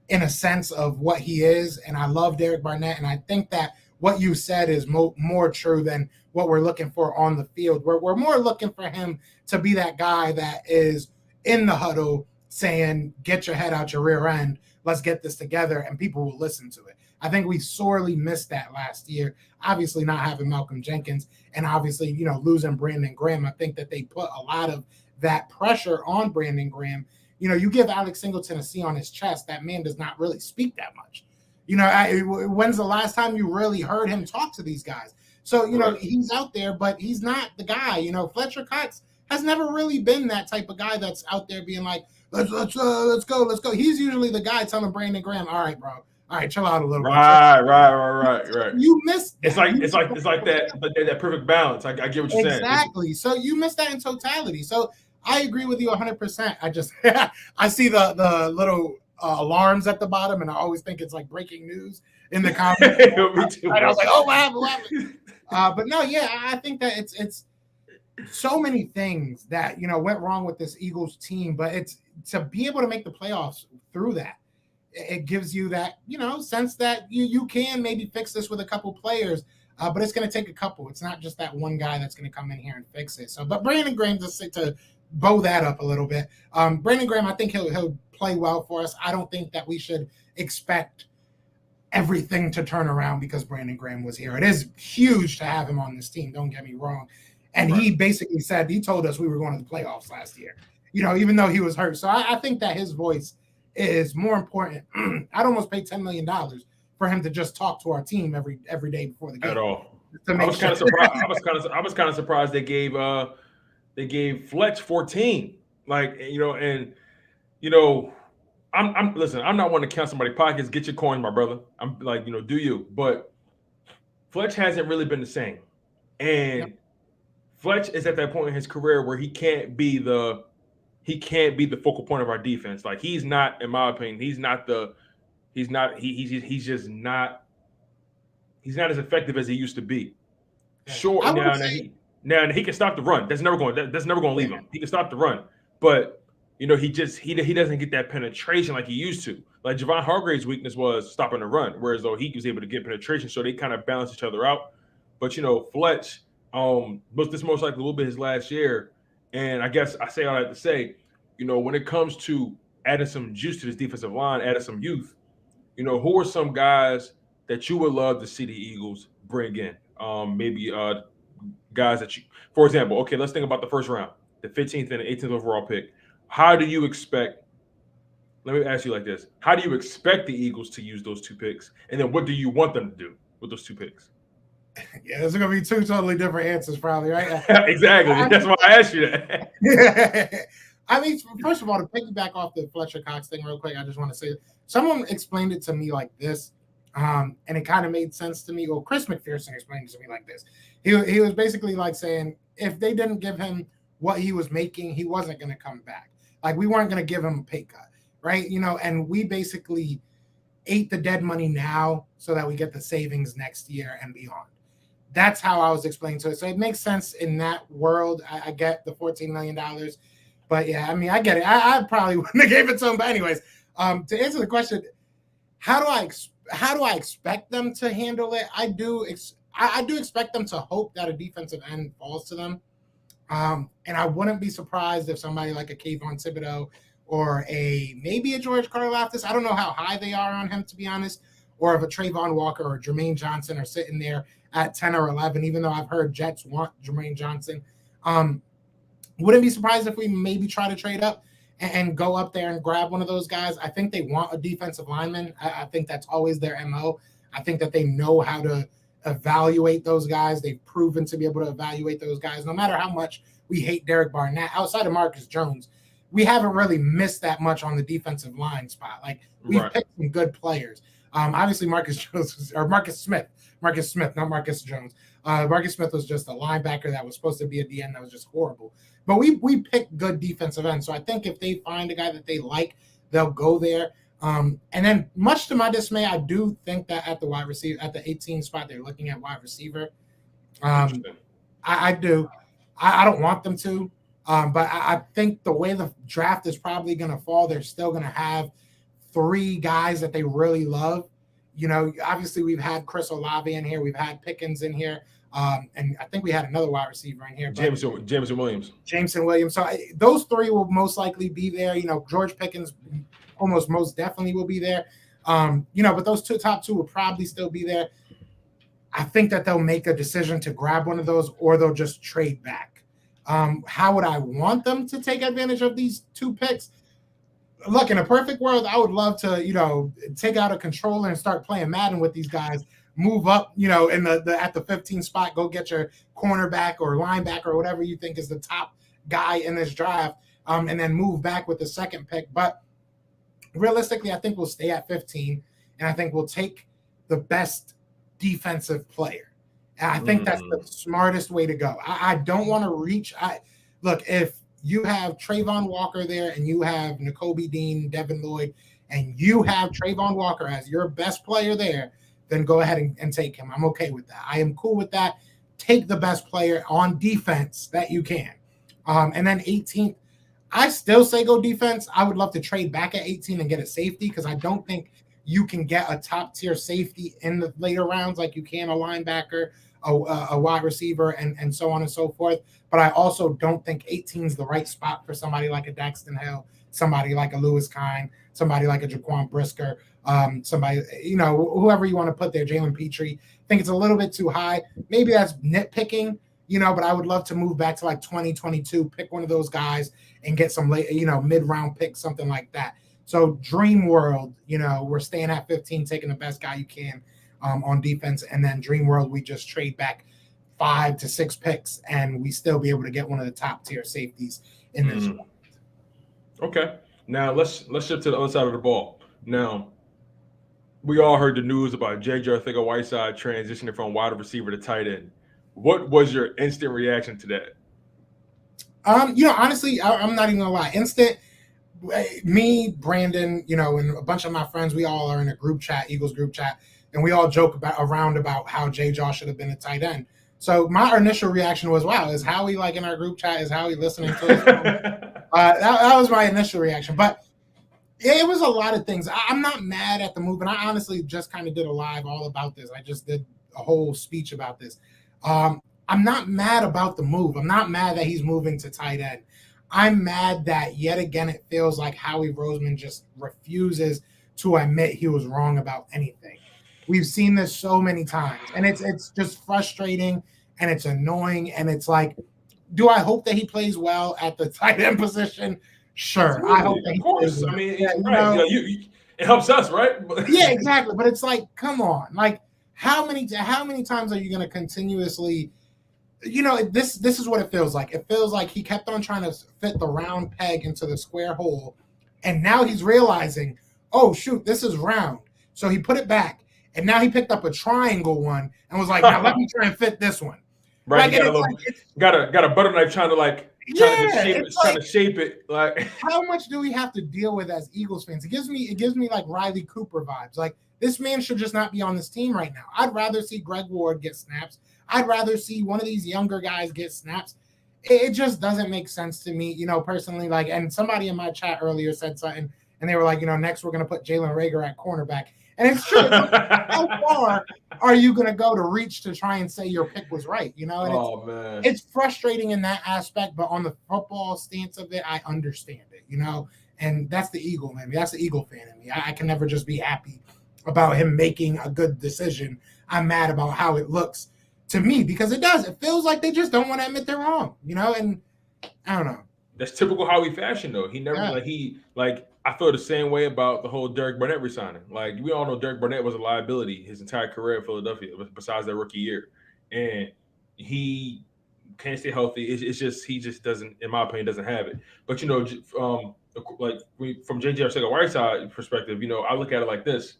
in a sense of what he is. And I love Derek Barnett. And I think that what you said is more true than what we're looking for on the field. We're more looking for him to be that guy that is in the huddle saying, get your head out your rear end. Let's get this together. And people will listen to it. I think we sorely missed that last year. Obviously not having Malcolm Jenkins and obviously, losing Brandon Graham. I think that they put a lot of that pressure on Brandon Graham. You give Alex Singleton a C on his chest, that man does not really speak that much. When's the last time you really heard him talk to these guys? So, he's out there, but he's not the guy. Fletcher Cox has never really been that type of guy that's out there being like, let's go. He's usually the guy telling Brandon Graham, all right, bro. All right, chill out a little bit. Right. You missed that. It's like that perfect balance. I get what you're saying. Exactly. So you missed that in totality. So I agree with you 100%. I just I see the little alarms at the bottom, and I always think it's like breaking news in the comments. Me too. I was like, oh, what happened? But no, yeah, I think that it's so many things that went wrong with this Eagles team, but it's to be able to make the playoffs through that. It gives you that, sense that you can maybe fix this with a couple players, but it's going to take a couple. It's not just that one guy that's going to come in here and fix it. So, but Brandon Graham, just to bow that up a little bit, Brandon Graham, I think he'll play well for us. I don't think that we should expect everything to turn around because Brandon Graham was here. It is huge to have him on this team. Don't get me wrong. And He basically said, he told us we were going to the playoffs last year, even though he was hurt. So I think that his voice is more important. I'd almost pay $10 million for him to just talk to our team every day before the game. At all. I was kind of surprised. I was kind of surprised they gave Fletch 14. I'm not one to count somebody's pockets. Get your coins, my brother. I'm like, do you? But Fletch hasn't really been the same. And Fletch is at that point in his career where he can't be the focal point of our defense. Like, he's not, in my opinion, he's not as effective as he used to be. Sure, now he can stop the run. That's never going to leave him. He can stop the run, but he doesn't get that penetration like he used to. Like, Javon Hargrave's weakness was stopping the run, whereas though he was able to get penetration, so they kind of balance each other out. But Fletch, this most likely will be his last year. And I guess I say all that to say, when it comes to adding some juice to this defensive line, adding some youth, who are some guys that you would love to see the Eagles bring in? Maybe guys that for example, okay, let's think about the first round, the 15th and the 18th overall pick. How do you expect, let me ask you like this, how do you expect the Eagles to use those two picks? And then what do you want them to do with those two picks? Yeah, there's going to be two totally different answers probably, right? Exactly. That's why I asked you that. I mean, first of all, to piggyback off the Fletcher Cox thing real quick, I just want to say, someone explained it to me like this, and it kind of made sense to me. Well, Chris McPherson explained it to me like this. He was basically like saying, if they didn't give him what he was making, he wasn't going to come back. Like, we weren't going to give him a pay cut, right? And we basically ate the dead money now so that we get the savings next year and beyond. That's how I was explaining to it. So it makes sense in that world. I get the $14 million. But yeah, I mean, I get it. I probably wouldn't have gave it to him. But anyways, to answer the question, how do I expect them to handle it? I do expect them to hope that a defensive end falls to them. And I wouldn't be surprised if somebody like a Kayvon Thibodeau or maybe a George Karlaftis, I don't know how high they are on him, to be honest, or if a Trayvon Walker or Jermaine Johnson are sitting there at 10 or 11, even though I've heard Jets want Jermaine Johnson. Wouldn't be surprised if we maybe try to trade up and go up there and grab one of those guys. I think they want a defensive lineman. I think that's always their MO. I think that they know how to evaluate those guys. They've proven to be able to evaluate those guys. No matter how much we hate Derek Barnett, outside of Marcus Jones, we haven't really missed that much on the defensive line spot. Like, we've picked some good players. Obviously, Marcus Smith, not Marcus Jones. Marcus Smith was just a linebacker that was supposed to be a DN that was just horrible. But we picked good defensive ends, so I think if they find a guy that they like, they'll go there. And then, much to my dismay, I do think that at the wide receiver, at the 18 spot, they're looking at wide receiver. I do. I don't want them to, but I think the way the draft is probably going to fall, they're still going to have 3 guys that they really love. You know, obviously we've had Chris Olave in here, we've had Pickens in here, and I think we had another wide receiver in here. Jameson Williams. So those 3 will most likely be there. You know, George Pickens almost most definitely will be there. You know, but those top 2 will probably still be there. I think that they'll make a decision to grab one of those, or they'll just trade back. How would I want them to take advantage of these 2 picks? Look, in a perfect world, I would love to, you know, take out a controller and start playing Madden with these guys, move up, you know, in the at the 15 spot, go get your cornerback or linebacker or whatever you think is the top guy in this draft, and then move back with the second pick. But realistically, I think we'll stay at 15, and I think we'll take the best defensive player. And I think that's the smartest way to go. I don't want to reach. Look, if you have Trayvon Walker there and you have Nakobe Dean, Devin Lloyd, and you have Trayvon Walker as your best player there, then go ahead and take him. I'm okay with that. I am cool with that. Take the best player on defense that you can. And then 18th, I still say go defense. I would love to trade back at 18 and get a safety, because I don't think you can get a top-tier safety in the later rounds like you can a linebacker, a wide receiver, and so on and so forth. But I also don't think 18 is the right spot for somebody like a Daxton Hill, somebody like a Lewis Kine, somebody like a Jaquan Brisker, somebody, you know, whoever you want to put there, Jalen Petrie. I think it's a little bit too high. Maybe that's nitpicking, you know, but I would love to move back to like 2022, pick one of those guys and get some late, you know, mid-round pick, something like that. So Dream World, you know, we're staying at 15, taking the best guy you can on defense. And then Dream World, we just trade back 5 to 6 picks, and we still be able to get one of the top tier safeties in this. Okay. Now let's shift to the other side of the ball. Now, we all heard the news about J.J. Arcega-Whiteside transitioning from wide receiver to tight end. What was your instant reaction to that? You know, honestly, I'm not even gonna lie. Instant. Me, Brandon, you know, and a bunch of my friends, we all are in a group chat, Eagles group chat, and we all joke around about how J. Josh should have been a tight end. So my initial reaction was, wow, is Howie like in our group chat? Is Howie listening to us? That was my initial reaction. But it was a lot of things. I'm not mad at the move, and I honestly just kind of did a live all about this. I just did a whole speech about this. I'm not mad about the move. I'm not mad that he's moving to tight end. I'm mad that yet again it feels like Howie Roseman just refuses to admit he was wrong about anything. We've seen this so many times, and it's just frustrating, and it's annoying, and it's like, do I hope that he plays well at the tight end position? Sure. Absolutely. I hope that he plays well. I mean, it helps us, right? Yeah, exactly. But it's like, come on. Like, how many times are you going to continuously – you know, this is what it feels like. It feels like he kept on trying to fit the round peg into the square hole, and now he's realizing, oh, shoot, this is round. So he put it back, and now he picked up a triangle one and was like, now let me try and fit this one. Right, like, got a butter knife trying to shape it. Like, how much do we have to deal with as Eagles fans? It gives me like Riley Cooper vibes. Like, this man should just not be on this team right now. I'd rather see Greg Ward get snaps. I'd rather see one of these younger guys get snaps. It just doesn't make sense to me, you know, personally. Like, and somebody in my chat earlier said something, and they were like, you know, next we're going to put Jalen Reagor at cornerback. And it's true. How far are you going to go to reach to try and say your pick was right? You know, and it's frustrating in that aspect, but on the football stance of it, I understand it, you know, and that's the Eagle in me. That's the Eagle fan in me. I can never just be happy about him making a good decision. I'm mad about how it looks to me, because it does. It feels like they just don't want to admit they're wrong, you know, and I don't know. That's typical Howie fashion, though. He never I feel the same way about the whole Derek Barnett resigning. Like, we all know Derek Barnett was a liability his entire career in Philadelphia, besides that rookie year, and he can't stay healthy. It's just he just doesn't, in my opinion, doesn't have it. But you know, like from J.J. Arcega-Whiteside perspective, you know, I look at it like this: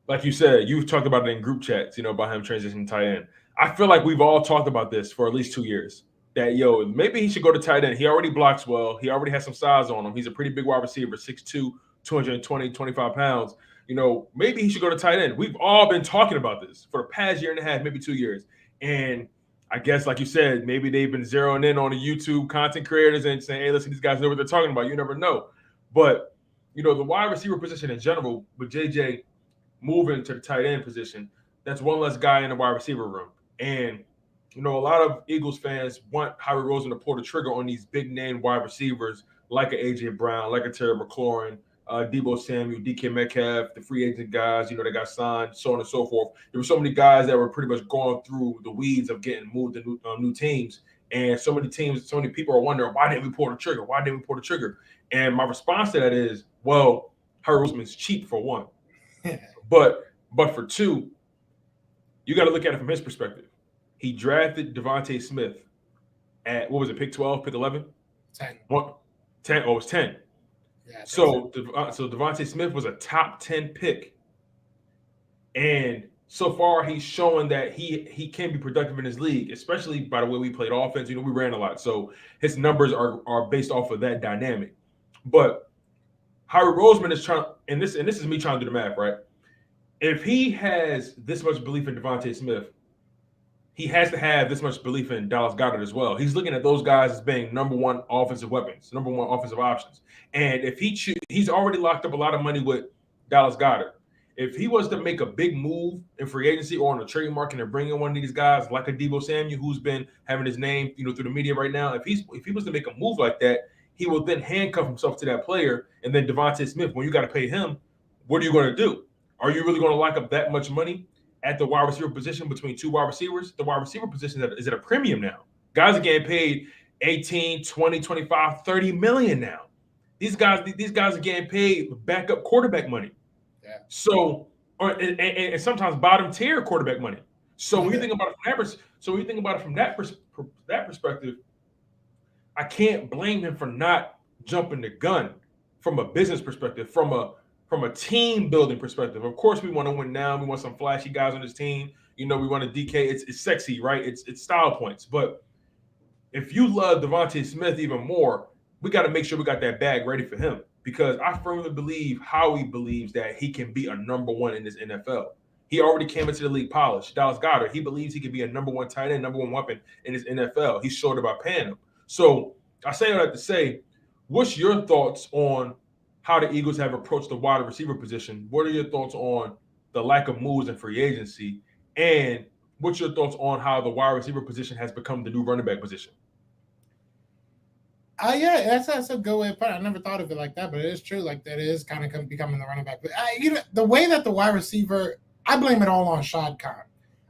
like you said, you've talked about it in group chats, about him transitioning tight end. I feel like we've all talked about this for at least 2 years. That maybe he should go to tight end. He already blocks well. He already has some size on him. He's a pretty big wide receiver, 6'2", 220, 25 pounds. Maybe he should go to tight end. We've all been talking about this for the past year and a half, maybe 2 years. And I guess, like you said, maybe they've been zeroing in on the YouTube content creators and saying, hey, listen, these guys know what they're talking about. You never know. But, the wide receiver position in general, with JJ moving to the tight end position, that's one less guy in the wide receiver room. And, a lot of Eagles fans want Howie Roseman to pull the trigger on these big name wide receivers like a A.J. Brown, like a Terry McLaurin, Deebo Samuel, DK Metcalf, the free agent guys, that got signed, so on and so forth. There were so many guys that were pretty much going through the weeds of getting moved to new teams. And so many teams, so many people are wondering, why didn't we pull the trigger? Why didn't we pull the trigger? And my response to that is, well, Howie Roseman's cheap for one. But for two, you got to look at it from his perspective. He drafted Devonta Smith at, what was it, pick 12, pick 11? 10. What? 10? Oh, it was 10. Yeah, so Devonta Smith was a top 10 pick. And so far, he's showing that he can be productive in his league, especially by the way we played offense. We ran a lot. So his numbers are based off of that dynamic. But Howie Roseman is trying, and this is me trying to do the math, right? If he has this much belief in Devonta Smith, he has to have this much belief in Dallas Goedert as well. He's looking at those guys as being number one offensive weapons, number one offensive options. And if he's already locked up a lot of money with Dallas Goedert. If he was to make a big move in free agency or on the trade market and bring in one of these guys like a Deebo Samuel, who's been having his name, through the media right now, if he was to make a move like that, he will then handcuff himself to that player. And then Devonta Smith, when you got to pay him, what are you going to do? Are you really going to lock up that much money at the wide receiver position between two wide receivers? The wide receiver position is at a premium now. Guys are getting paid 18, 20, 25, 30 million now. These guys are getting paid backup quarterback money. Yeah. So, and sometimes bottom tier quarterback money. So when you think about it from that perspective, I can't blame him for not jumping the gun from a business perspective, from a team building perspective. Of course, we want to win now. We want some flashy guys on this team. We want to DK. It's sexy, right? It's style points. But if you love Devonta Smith even more, we got to make sure we got that bag ready for him, because I firmly believe Howie believes that he can be a number one in this NFL. He already came into the league polished. Dallas Goedert, he believes he can be a number one tight end, number one weapon in this NFL. He's short about paying him. So I say all that to say, what's your thoughts on how the Eagles have approached the wide receiver position? What are your thoughts on the lack of moves in free agency? And what's your thoughts on how the wide receiver position has become the new running back position? Yeah, that's a good way to put it. I never thought of it like that, but it is true. Like, that is kind of becoming the running back. But the way that the wide receiver, I blame it all on Shad Khan.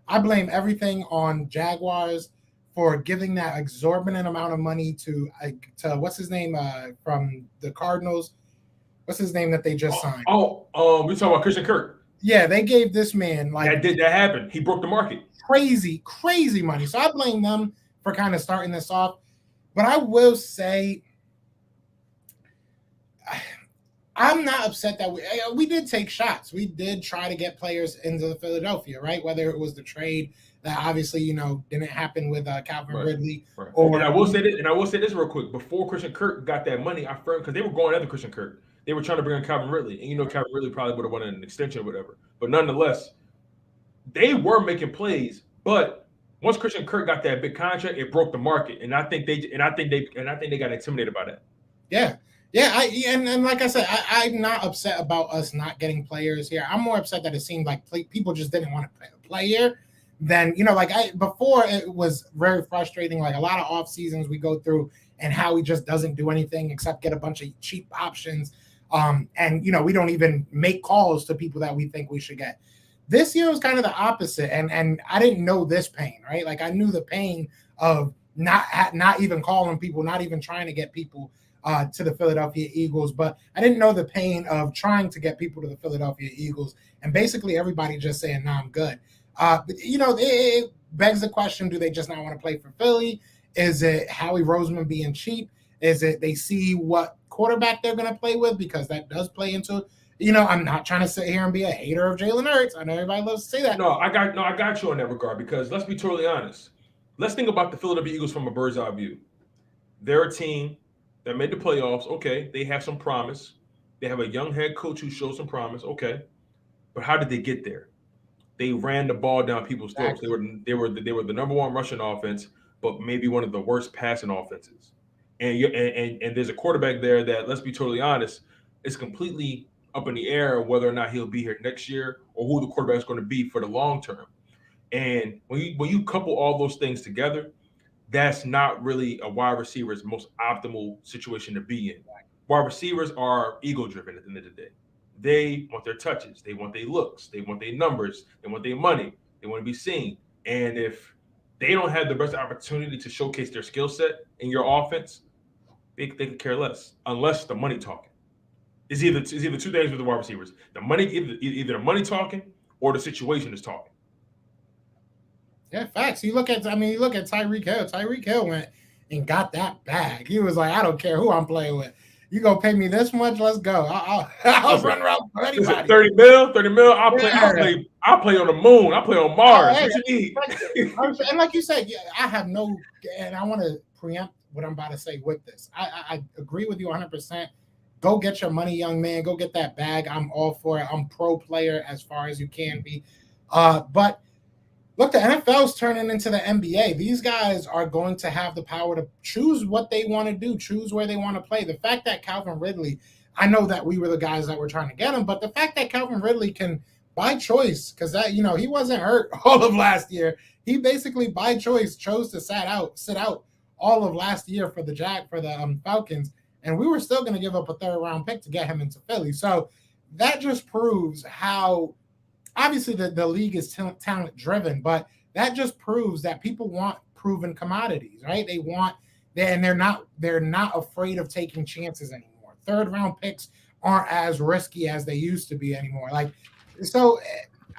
I blame everything on Jaguars for giving that exorbitant amount of money to what's his name from the Cardinals. What's his name that they just signed? We talking about Christian Kirk. Yeah, they gave this man that happened. He broke the market. Crazy money. So I blame them for kind of starting this off. But I will say, I'm not upset that we did take shots. We did try to get players into the Philadelphia, right? Whether it was the trade that obviously, didn't happen with Calvin Ridley. Right. And I will say this real quick. Before Christian Kirk got that money, because they were going after Christian Kirk. They were trying to bring in Calvin Ridley. And Calvin Ridley probably would have wanted an extension or whatever. But nonetheless, they were making plays. But once Christian Kirk got that big contract, it broke the market. And I think they got intimidated by that. Yeah. Yeah, and like I said, I'm not upset about us not getting players here. I'm more upset that it seemed like people just didn't want to play here. Then, before it was very frustrating. Like, a lot of off seasons we go through, and Howie just doesn't do anything except get a bunch of cheap options. And we don't even make calls to people that we think we should get. This year was kind of the opposite, and I didn't know this pain, right? Like, I knew the pain of not even calling people, not even trying to get people to the Philadelphia Eagles, but I didn't know the pain of trying to get people to the Philadelphia Eagles and basically everybody just saying, "Nah, I'm good." But it begs the question: do they just not want to play for Philly? Is it Howie Roseman being cheap? Is it they see what quarterback they're going to play with, because that does play into I'm not trying to sit here and be a hater of Jalen Hurts. I know everybody loves to say that. No, I got you on that regard because let's be totally honest. Let's think about the Philadelphia Eagles from a bird's eye view. They're a team that made the playoffs. Okay, they have some promise. They have a young head coach who shows some promise. Okay, but how did they get there? They ran the ball down people's throats. They were the number one rushing offense, but maybe one of the worst passing offenses. And there's a quarterback there that, let's be totally honest, is completely up in the air whether or not he'll be here next year or who the quarterback is going to be for the long term. And when you couple all those things together, that's not really a wide receiver's most optimal situation to be in. Wide receivers are ego driven at the end of the day. They want their touches, they want their looks, they want their numbers, they want their money, they want to be seen. And if they don't have the best opportunity to showcase their skill set in your offense, they could care less unless the money talking. It's either two things with the wide receivers: the money, either the money talking or the situation is talking. Yeah, facts. You look at Tyreek Hill. Tyreek Hill went and got that bag. He was like, I don't care who I'm playing with. You gonna pay me this much? Let's go. I'll run around for anybody. 30 mil. I'll play on the moon. I'll play on Mars. What you need? And like you said, yeah, I have no, and I want to preempt what I'm about to say with this. I agree with you 100%. Go get your money, young man. Go get that bag. I'm all for it. I'm pro player as far as you can be. But look, the NFL's turning into the NBA. These guys are going to have the power to choose what they want to do, choose where they want to play. The fact that Calvin Ridley, I know that we were the guys that were trying to get him, but the fact that Calvin Ridley can, by choice, because that, he wasn't hurt all of last year. He basically, by choice, chose to sit out all of last year for the Falcons, and we were still going to give up a third-round pick to get him into Philly. So that just proves how. Obviously, the league is talent driven, but that just proves that people want proven commodities, right? They're not afraid of taking chances anymore. Third round picks aren't as risky as they used to be anymore. So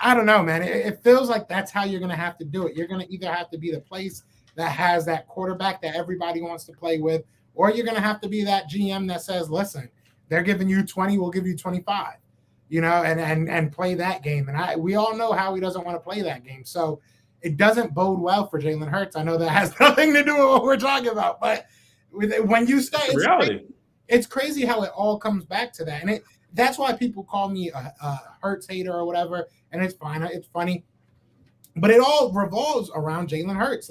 I don't know, man. It feels like that's how you're going to have to do it. You're going to either have to be the place that has that quarterback that everybody wants to play with, or you're going to have to be that GM that says, listen, they're giving you 20, we'll give you 25. And play that game. And we all know Howie doesn't want to play that game. So it doesn't bode well for Jalen Hurts. I know that has nothing to do with what we're talking about, but when you start, it's crazy how it all comes back to that. And that's why people call me a Hurts hater or whatever. And it's fine. It's funny, but it all revolves around Jalen Hurts.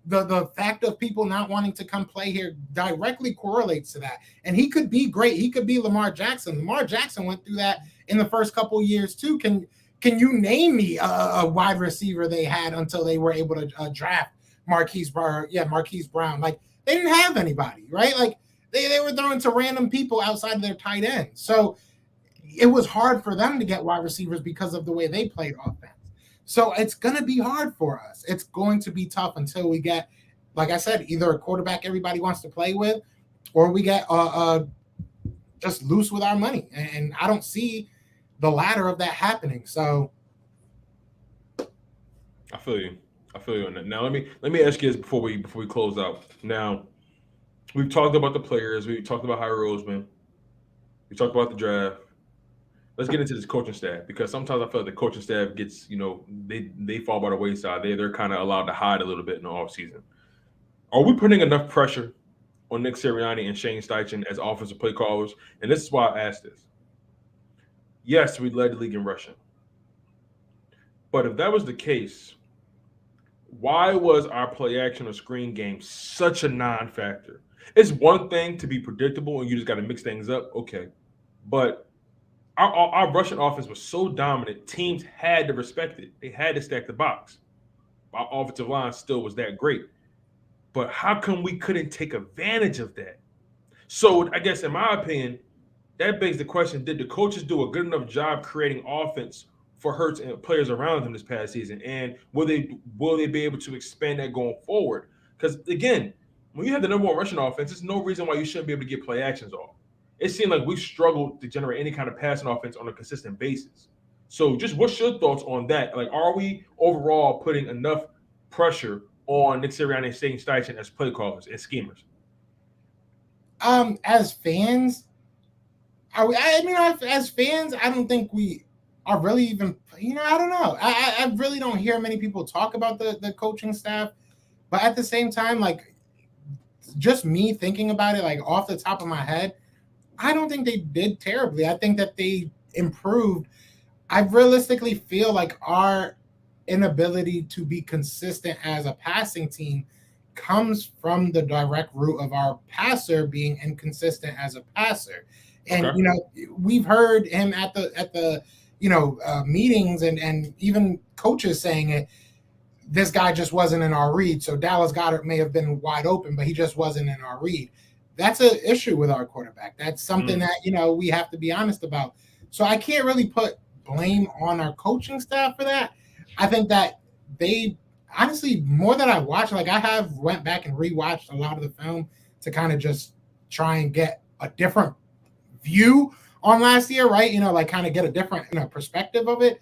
The fact of people not wanting to come play here directly correlates to that. And he could be great. He could be Lamar Jackson. Lamar Jackson went through that in the first couple of years too. Can you name me a wide receiver they had until they were able to draft Marquise Brown? Yeah, Marquise Brown. They didn't have anybody, right? They were throwing to random people outside of their tight end. So it was hard for them to get wide receivers because of the way they played offense. So it's going to be hard for us. It's going to be tough until we get, like I said, either a quarterback everybody wants to play with, or we get just loose with our money. And I don't see the latter of that happening. So I feel you on that. Now let me ask you this before we close out. Now, we've talked about the players, we've talked about Howie Roseman, we talked about the draft. Let's get into this coaching staff, because sometimes I feel like the coaching staff gets, they fall by the wayside. They're kind of allowed to hide a little bit in the offseason. Are we putting enough pressure on Nick Sirianni and Shane Steichen as offensive play callers? And this is why I asked this. Yes, we led the league in rushing. But if that was the case, why was our play action or screen game such a non-factor? It's one thing to be predictable and you just got to mix things up. Okay. But our rushing offense was so dominant, teams had to respect it. They had to stack the box. Our offensive line still was that great. But how come we couldn't take advantage of that? So I guess in my opinion, that begs the question, did the coaches do a good enough job creating offense for Hurts and players around them this past season? And will they be able to expand that going forward? Because, again, when you have the number one rushing offense, there's no reason why you shouldn't be able to get play actions off. It seemed like we struggled to generate any kind of passing offense on a consistent basis. So just what's your thoughts on that? Are we overall putting enough pressure on Nick Sirianni and Shane Steichen as play callers and schemers? As fans, I mean, as fans, I don't think we are really even. I don't know. I really don't hear many people talk about the coaching staff, but at the same time, like just me thinking about it, like off the top of my head, I don't think they did terribly. I think that they improved. I realistically feel like our inability to be consistent as a passing team comes from the direct root of our passer being inconsistent as a passer. And we've heard him at the meetings and even coaches saying it. This guy just wasn't in our read. So Dallas Goedert may have been wide open, but he just wasn't in our read. That's an issue with our quarterback. That's something that we have to be honest about. So I can't really put blame on our coaching staff for that. I think that they honestly, more than I watched, like I have went back and rewatched a lot of the film to kind of just try and get a different view on last year, right? Like kind of get a different perspective of it.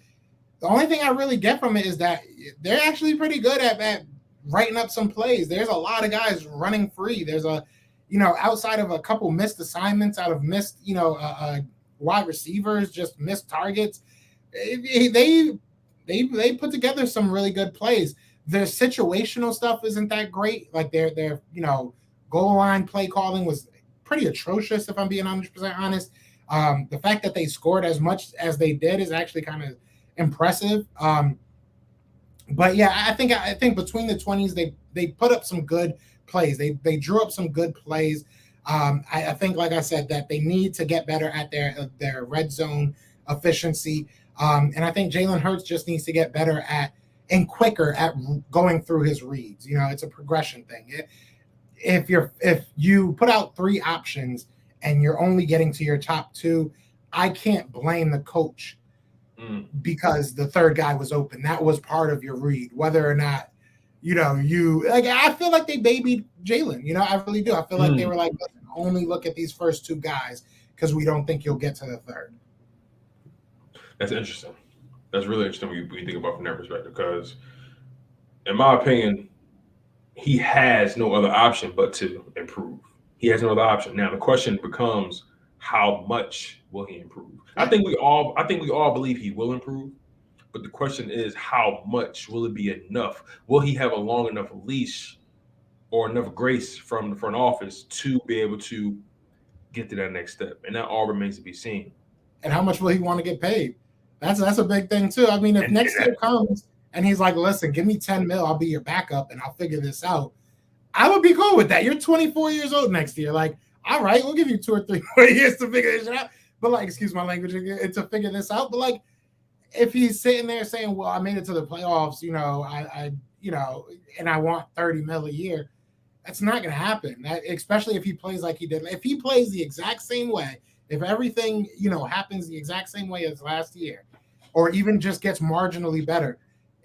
The only thing I really get from it is that they're actually pretty good at writing up some plays. There's a lot of guys running free. There's outside of a couple missed assignments, out of missed, wide receivers, just missed targets. They put together some really good plays. Their situational stuff isn't that great. Like their goal line play calling was pretty atrocious, if I'm being 100% honest. The fact that they scored as much as they did is actually kind of impressive. But yeah, I think between the 20s they put up some good plays. They drew up some good plays. I think, like I said, that they need to get better at their red zone efficiency. And I think Jalen Hurts just needs to get better at and quicker at going through his reads. It's a progression thing. If you put out 3 options and you're only getting to your top 2, I can't blame the coach because the third guy was open. That was part of your read, whether or not you like. I feel like they babied Jalen. I really do. I feel like they were like, only look at these first 2 guys because we don't think you'll get to the third. That's interesting. That's really interesting when you think about from that perspective, because in my opinion, he has no other option but to improve. He has no other option. Now the question becomes, how much will he improve? I think we all believe he will improve, but the question is, how much will it be enough? Will he have a long enough leash or enough grace from the front office to be able to get to that next step? And that all remains to be seen. And how much will he want to get paid? That's a big thing too. I mean, if next year comes and he's like, listen, give me 10 mil, I'll be your backup and I'll figure this out, I would be cool with that. You're 24 years old next year. Like, all right, we'll give you 2 or 3 more years to figure this out. But like, excuse my language, to figure this out. But like, if he's sitting there saying, well, I made it to the playoffs, and I want 30 mil a year, that's not going to happen. Especially if he plays like he did. If he plays the exact same way, if everything, happens the exact same way as last year, or even just gets marginally better,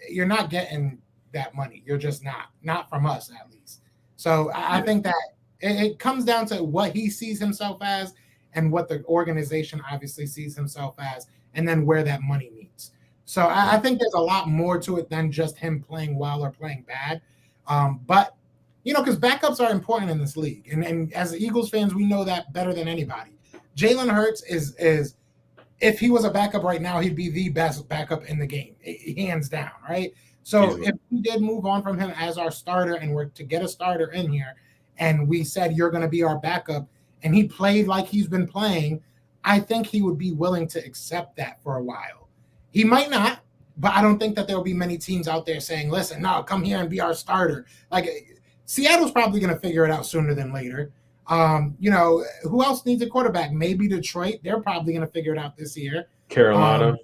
you're not getting that money. You're just not from us, at least. So I think that it comes down to what he sees himself as and what the organization obviously sees himself as, and then where that money meets. So I think there's a lot more to it than just him playing well or playing bad. But, because backups are important in this league. And as Eagles fans, we know that better than anybody. Jalen Hurts is if he was a backup right now, he'd be the best backup in the game, hands down, right? So if we did move on from him as our starter and we're to get a starter in here, and we said you're going to be our backup, and he played like he's been playing, I think he would be willing to accept that for a while. He might not, but I don't think that there will be many teams out there saying, listen, no, come here and be our starter. Like, Seattle's probably going to figure it out sooner than later. Who else needs a quarterback? Maybe Detroit. They're probably going to figure it out this year. Carolina.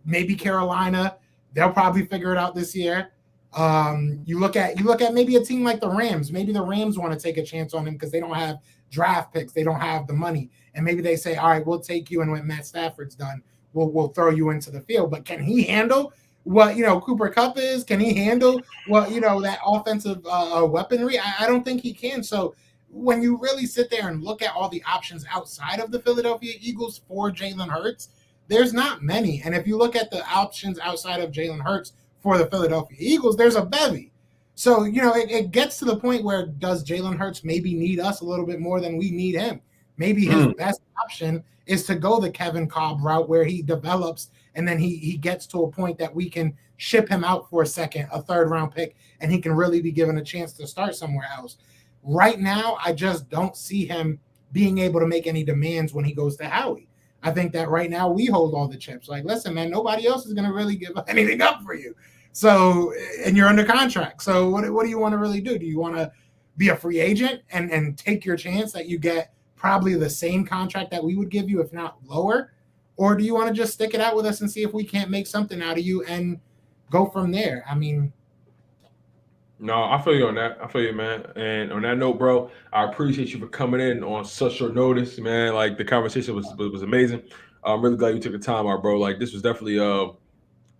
Maybe Carolina. They'll probably figure it out this year. You look at maybe a team like the Rams. Maybe the Rams want to take a chance on him because they don't have draft picks. They don't have the money. And maybe they say, all right, we'll take you, and when Matt Stafford's done, we'll throw you into the field. But can he handle what Cooper Kupp is? Can he handle what that offensive weaponry? I don't think he can. So when you really sit there and look at all the options outside of the Philadelphia Eagles for Jalen Hurts, there's not many. And if you look at the options outside of Jalen Hurts for the Philadelphia Eagles, there's a bevy. So, it gets to the point where does Jalen Hurts maybe need us a little bit more than we need him? Maybe his best option is to go the Kevin Cobb route where he develops and then he gets to a point that we can ship him out for a third round pick, and he can really be given a chance to start somewhere else. Right now, I just don't see him being able to make any demands when he goes to Howie. I think that right now we hold all the chips. Like, listen, man, nobody else is going to really give anything up for you. So, and you're under contract. So what do you want to really do? Do you want to be a free agent and take your chance that you get probably the same contract that we would give you, if not lower? Or do you want to just stick it out with us and see if we can't make something out of you and go from there? I mean, no, I feel you on that. I feel you, man. And on that note, bro, I appreciate you for coming in on such short notice, man. Like, the conversation was amazing. I'm really glad you took the time out, bro. Like, this was definitely a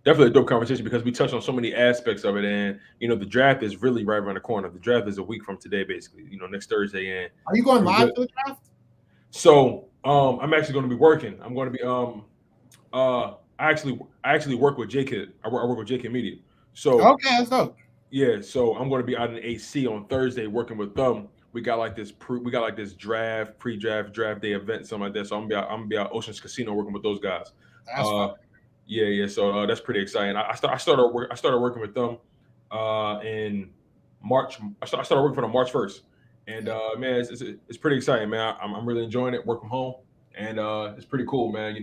dope conversation because we touched on so many aspects of it. And, the draft is really right around the corner. The draft is a week from today, basically, next Thursday. And are you going live for the draft? So I'm actually going to be working. I'm going to be I actually work with JKid. I work with JKid Media. So okay, that's dope. Yeah, so I'm going to be out in AC on Thursday working with them. We got like this pre-draft day event, something like that. So I'm gonna be out Ocean's Casino working with those guys. That's fun. Yeah. So that's pretty exciting. I started working with them in March. I started working for them March 1st, and man, it's pretty exciting, man. I'm really enjoying it. Work from home, and it's pretty cool, man.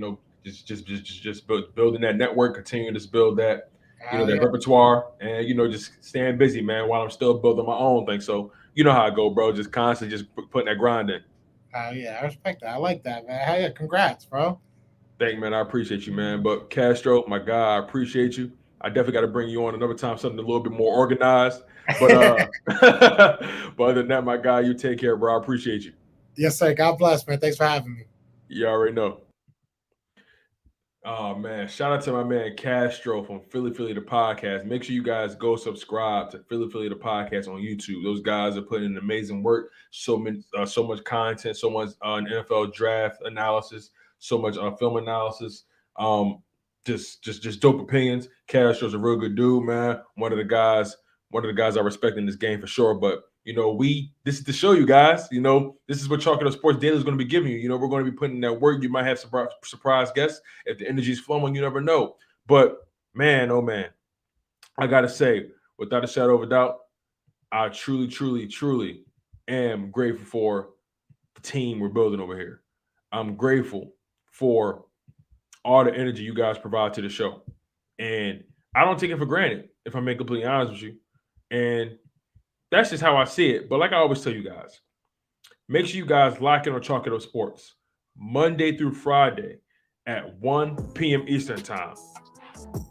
Just building that network, continuing to build that. That repertoire, and just staying busy, man, while I'm still building my own thing. So you know how I go, bro. Just constantly just putting that grind in. Yeah, I respect that. I like that, man. Hey, congrats, bro. Thank you, man. I appreciate you, man. But Castro, my guy, I appreciate you. I definitely got to bring you on another time, something a little bit more organized. But but other than that, my guy, you take care, bro. I appreciate you. Yes, sir. God bless, man. Thanks for having me. You already know. Oh, man. Shout out to my man Castro from Philly the Podcast. Make sure you guys go subscribe to Philly the Podcast on YouTube. Those guys are putting in amazing work. So much content, so much NFL draft analysis, so much film analysis. Just dope opinions. Castro's a real good dude, man. One of the guys I respect in this game for sure. But this is to show you guys, this is what Chalk It Up Sports Daily is going to be giving you. We're going to be putting in that work. You might have surprise guests. If the energy is flowing, you never know. But man, oh man, I got to say, without a shadow of a doubt, I truly am grateful for the team we're building over here. I'm grateful for all the energy you guys provide to the show. And I don't take it for granted, if I'm being completely honest with you. And that's just how I see it. But like I always tell you guys, make sure you guys lock in on Chalk It Up Sports Monday through Friday at 1 p.m. Eastern Time.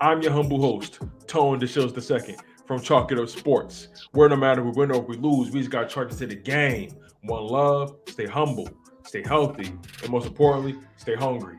I'm your humble host, Tone DeShields II from Chalk It Up Sports, where no matter if we win or if we lose, we just got to charge it to the game. One love, stay humble, stay healthy, and most importantly, stay hungry.